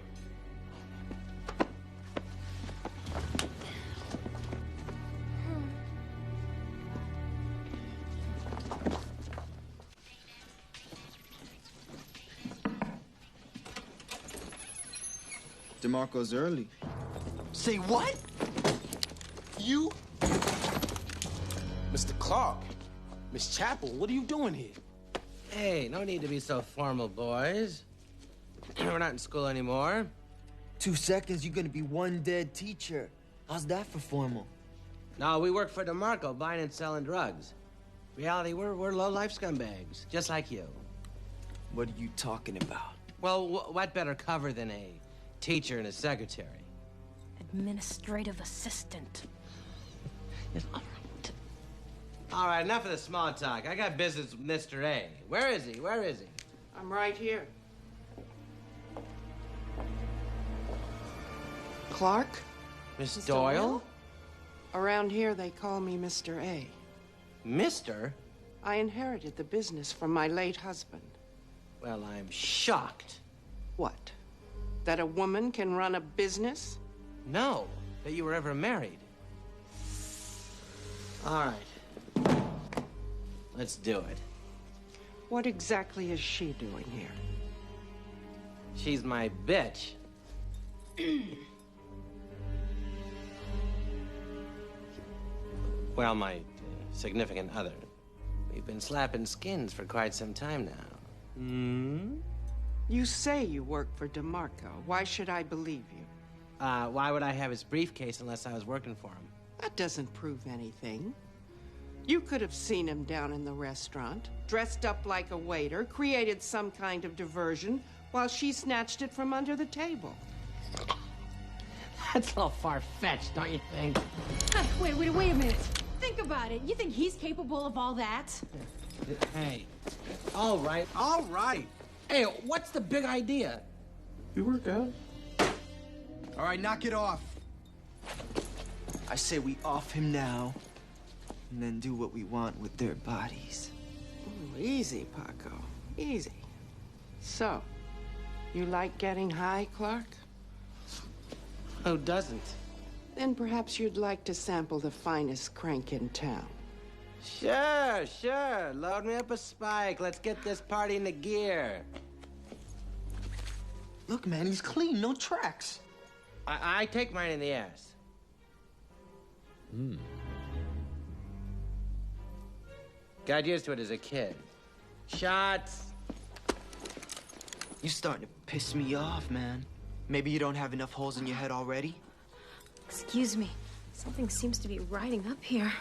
DeMarco's early. Say what? You? Mr. Clark, Miss Chapel, what are you doing here? Hey, no need to be so formal, boys. We're not in school anymore. 2 seconds, you're gonna be one dead teacher. How's that for formal? No, we work for DeMarco, buying and selling drugs. Reality, we're low-life scumbags, just like you. What are you talking about? Well, what better cover than a teacher and a secretary? Administrative assistant. All right, enough of the small talk. I got business with Mr. A. Where is he? Where is he? I'm right here. Clark? Miss Doyle? Around here, they call me Mr. A. Mister? I inherited the business from my late husband. Well, I'm shocked. What? That a woman can run a business? No, that you were ever married. All right. Let's do it. What exactly is she doing here? She's my bitch. Well, my significant other. We've been slapping skins for quite some time now. Hmm? You say you work for DeMarco. Why should I believe you? Why would I have his briefcase unless I was working for him? That doesn't prove anything. You could have seen him down in the restaurant, dressed up like a waiter, created some kind of diversion while she snatched it from under the table. That's a little far-fetched, don't you think? Wait a minute. Think about it. You think he's capable of all that? Hey, all right, all right. Hey, what's the big idea? You work out. All right, knock it off. I say we off him now, and then do what we want with their bodies. Ooh, easy, Paco. Easy. So, you like getting high, Clark? Who doesn't? Then perhaps you'd like to sample the finest crank in town. Sure, sure. Load me up a spike. Let's get this party into gear. Look, man, he's clean. No tracks. I take mine in the ass. Got used to it as a kid. Shots. You starting to piss me off, man. Maybe you don't have enough holes in your head already? Excuse me. Something seems to be riding up here.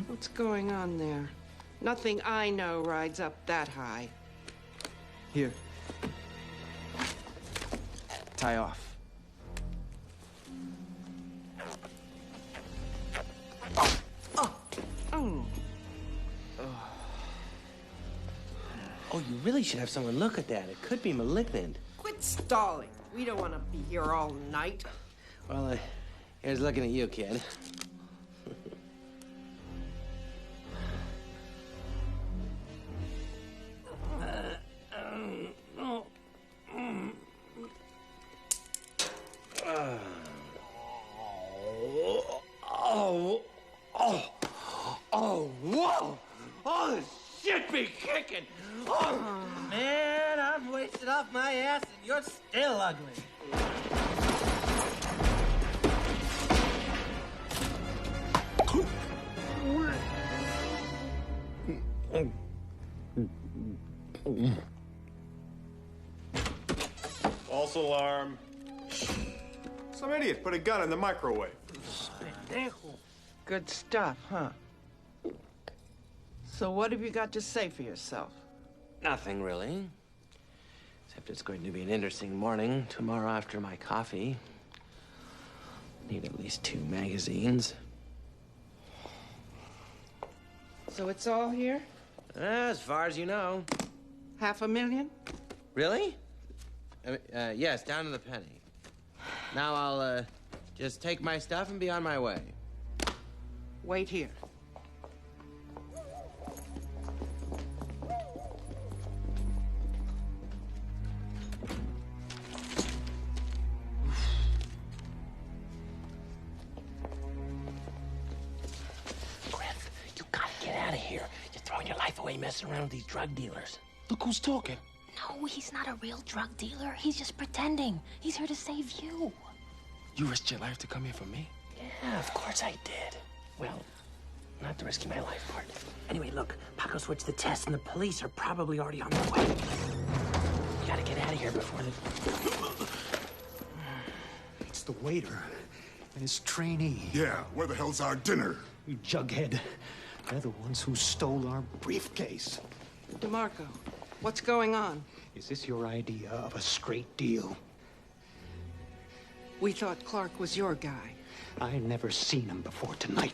What's going on there? Nothing I know rides up that high. Here. Tie off. Oh. Oh, you really should have someone look at that. It could be malignant. Quit stalling. We don't want to be here all night. Well, here's looking at you, kid. Whoa! Oh, the shit be kicking! Oh, man, I've wasted off my ass and you're still ugly. False alarm. Some idiot put a gun in the microwave. Good stuff, huh? So what have you got to say for yourself? Nothing, really. Except it's going to be an interesting morning tomorrow after my coffee. Need at least 2 magazines. So it's all here? As far as you know. $500,000? Really? Yes, down to the penny. Now I'll, just take my stuff and be on my way. Wait here. Griff, you gotta get out of here. You're throwing your life away messing around with these drug dealers. Look who's talking. No, he's not a real drug dealer. He's just pretending. He's here to save you. You risked your life to come here for me? Yeah, of course I did. Well, not the risking my life part. Anyway, look, Paco switched the test and the police are probably already on their way. You gotta get out of here before the... It's the waiter. and his trainee. Yeah, where the hell's our dinner? You jughead. They're the ones who stole our briefcase. DeMarco, what's going on? Is this your idea of a straight deal? We thought Clark was your guy. I never seen him before tonight.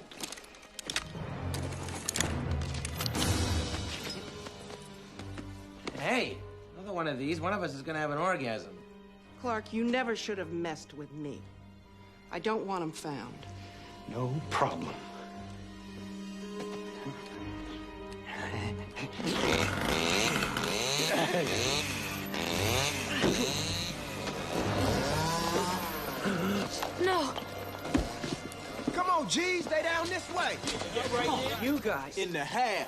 Hey, another one of these. One of us is gonna have an orgasm. Clark, you never should have messed with me. I don't want him found. No problem. No. Come on, G, stay down this way. You guys in the house.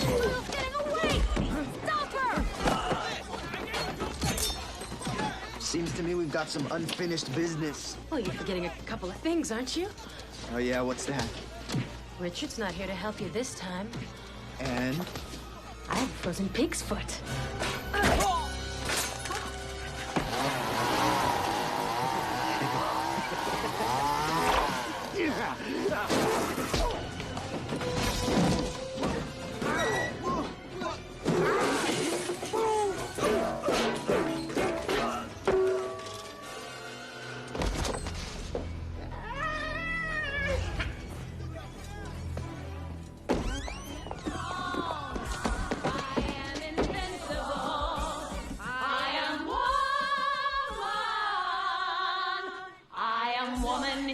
Luke's getting away! Stop her! Seems to me we've got some unfinished business. Well, you're forgetting a couple of things, aren't you? Oh, yeah, what's that? Richard's not here to help you this time. And? I have a frozen pig's foot.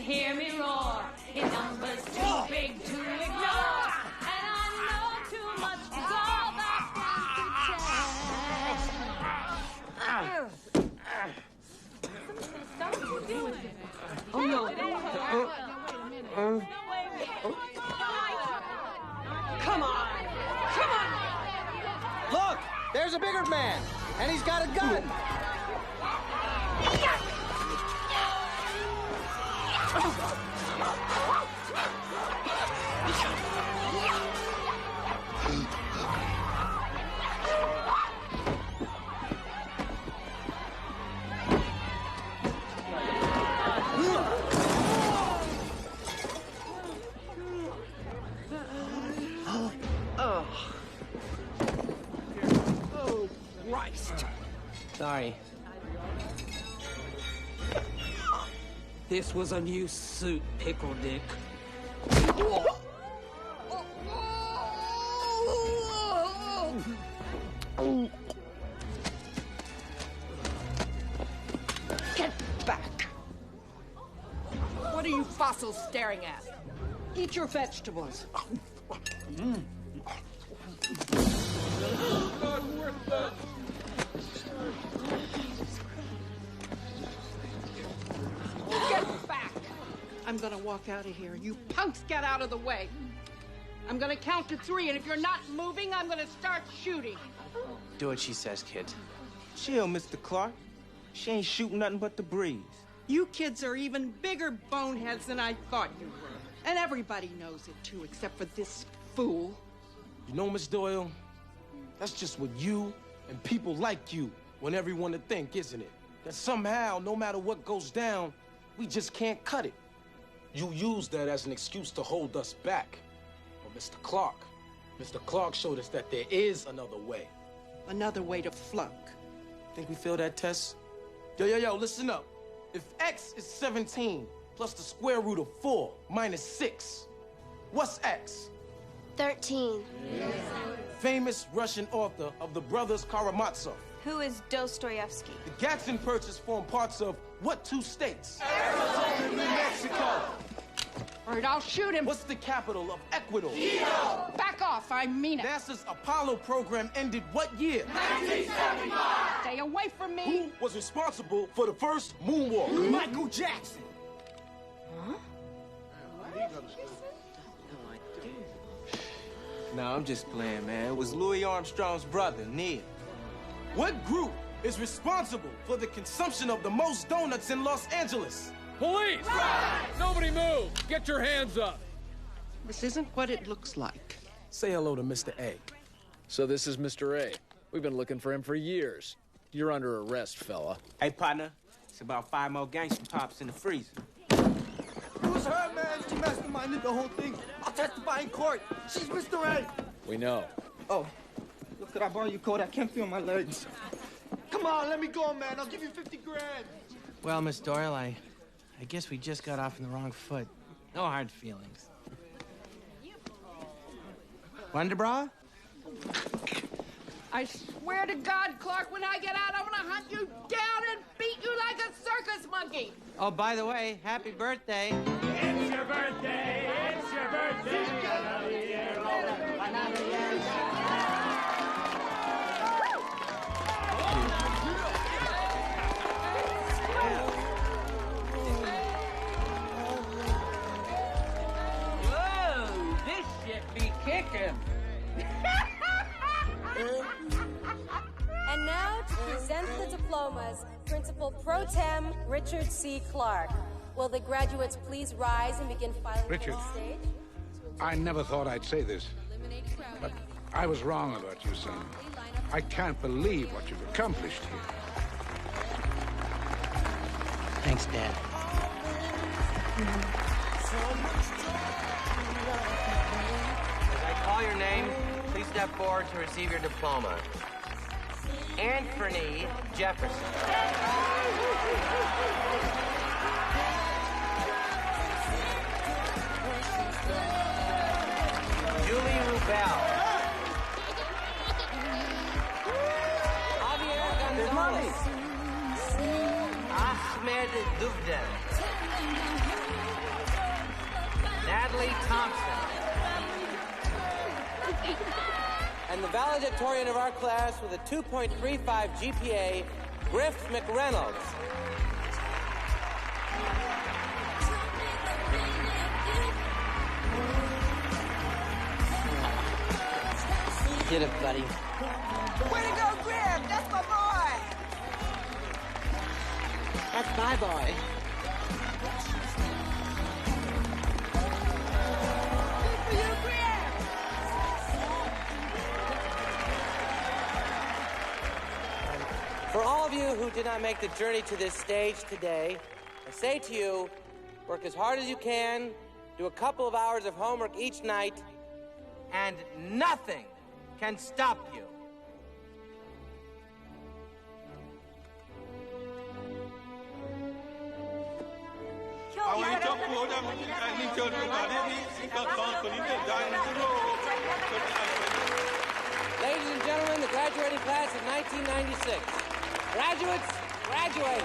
Hear me roar. His number's too big to ignore. And I know too much to go back to check. Stop doing it. Oh, no. Come on. Come on. Look, there's a bigger man, and he's got a gun. Oh, Christ. Sorry. This was a new suit, Pickle Dick. Get back! What are you fossils staring at? Eat your vegetables. Get back! I'm gonna walk out of here. You punks get out of the way. I'm gonna count to 3, and if you're not moving, I'm gonna start shooting. Do what she says, kid. Chill, Mr. Clark. She ain't shooting nothing but the breeze. You kids are even bigger boneheads than I thought you were. And everybody knows it, too, except for this fool. You know, Miss Doyle, that's just what you and people like you want everyone to think, isn't it? That somehow, no matter what goes down, we just can't cut it. You use that as an excuse to hold us back. But Mr. Clark showed us that there is another way. Another way to flunk. Think we failed that test? Yo, listen up. If X is 17 plus the square root of 4 minus 6, what's X? 13. Famous Russian author of The Brothers Karamazov. Who is Dostoevsky? The Gadsden Purchase form parts of what 2 states? Arizona and New Mexico. All right, I'll shoot him. What's the capital of Ecuador? Quito. Back off, I mean it. NASA's Apollo program ended what year? 1975. Stay away from me. Who was responsible for the first moonwalk? Michael Jackson. Huh? No, I'm just playing, man. It was Louis Armstrong's brother, Neil. What group is responsible for the consumption of the most donuts in Los Angeles? Police! Right. Nobody move! Get your hands up! This isn't what it looks like. Say hello to Mr. A. So this is Mr. A. We've been looking for him for years. You're under arrest, fella. Hey, partner, it's about 5 more gangster pops in the freezer. It was her, man. She masterminded the whole thing. I'll testify in court. She's Mr. A. We know. Oh, look, could I borrow your coat? I can't feel my legs. Come on, let me go, man. I'll give you 50 grand. Well, Miss Doyle, I guess we just got off on the wrong foot. No hard feelings. Wonderbra? I swear to God, Clark, when I get out, I'm gonna hunt you down and beat you like a circus monkey. Oh, by the way, happy birthday. It's your birthday, it's your birthday. Another year older, another year Whoa, this shit be kicking. And now to present the diplomas, Principal Pro Tem Richard C. Clark. Will the graduates please rise and begin filing Richard, on stage? I never thought I'd say this, but I was wrong about you, son. I can't believe what you've accomplished here. Thanks, Dad. As I call your name, please step forward to receive your diploma. Anthony Jefferson. Julie Rubel. Javier Gonzalez. Ahmed Duvden. Natalie Thompson. And the valedictorian of our class with a 2.35 GPA, Griff McReynolds. Get it, buddy. Way to go, Griff! That's my boy! That's my boy. Good for you, Griff! For all of you who did not make the journey to this stage today, I say to you, work as hard as you can, do a couple of hours of homework each night, and nothing can stop you. Ladies and gentlemen, the graduating class of 1996. Graduates, graduate.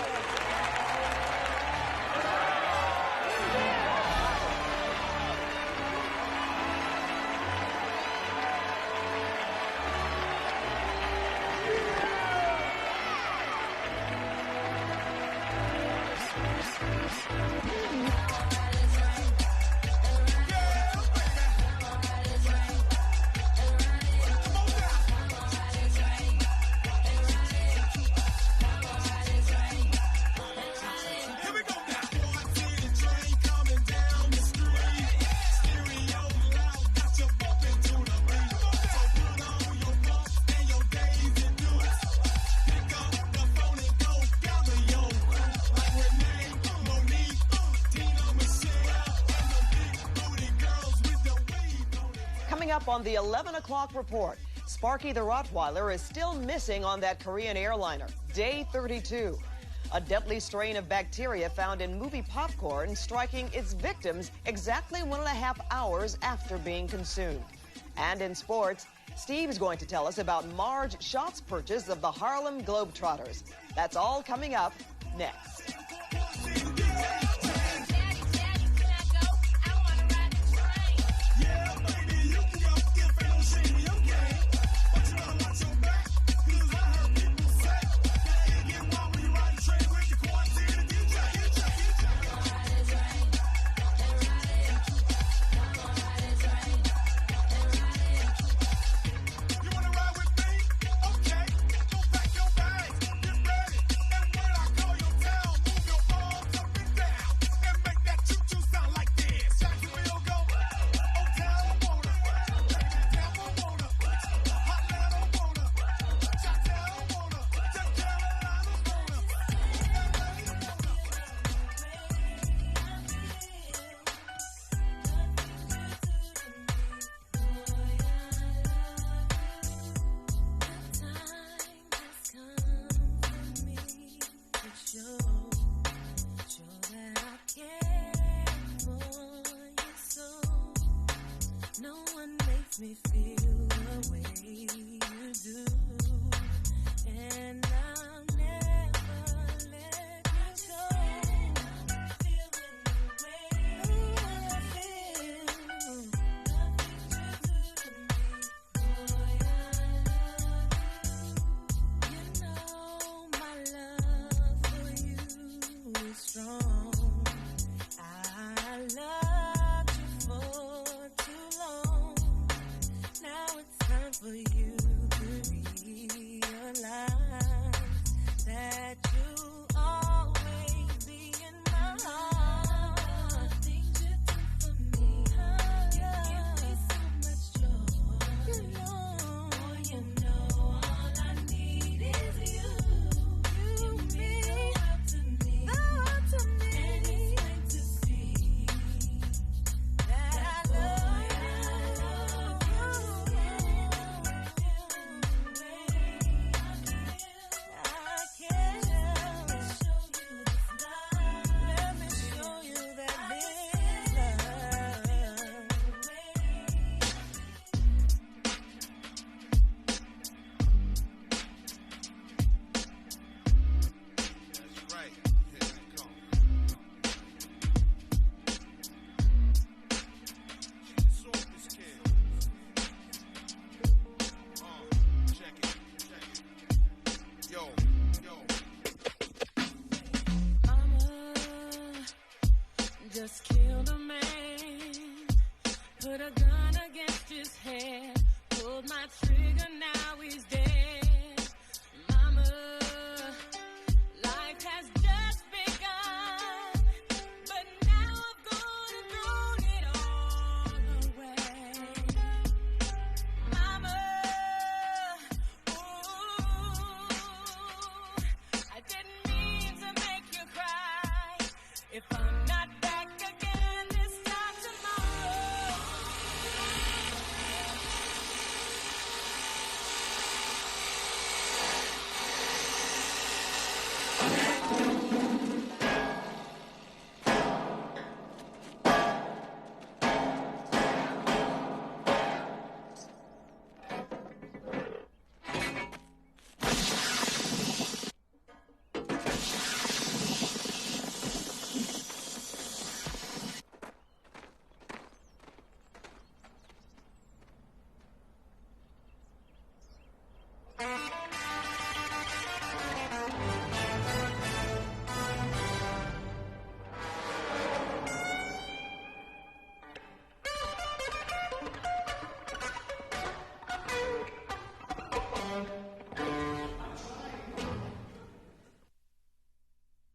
Coming up on the 11 o'clock report, Sparky the Rottweiler is still missing on that Korean airliner. Day 32. A deadly strain of bacteria found in movie popcorn striking its victims exactly 1.5 hours after being consumed. And in sports, Steve's going to tell us about Marge Schott's purchase of the Harlem Globetrotters. That's all coming up next.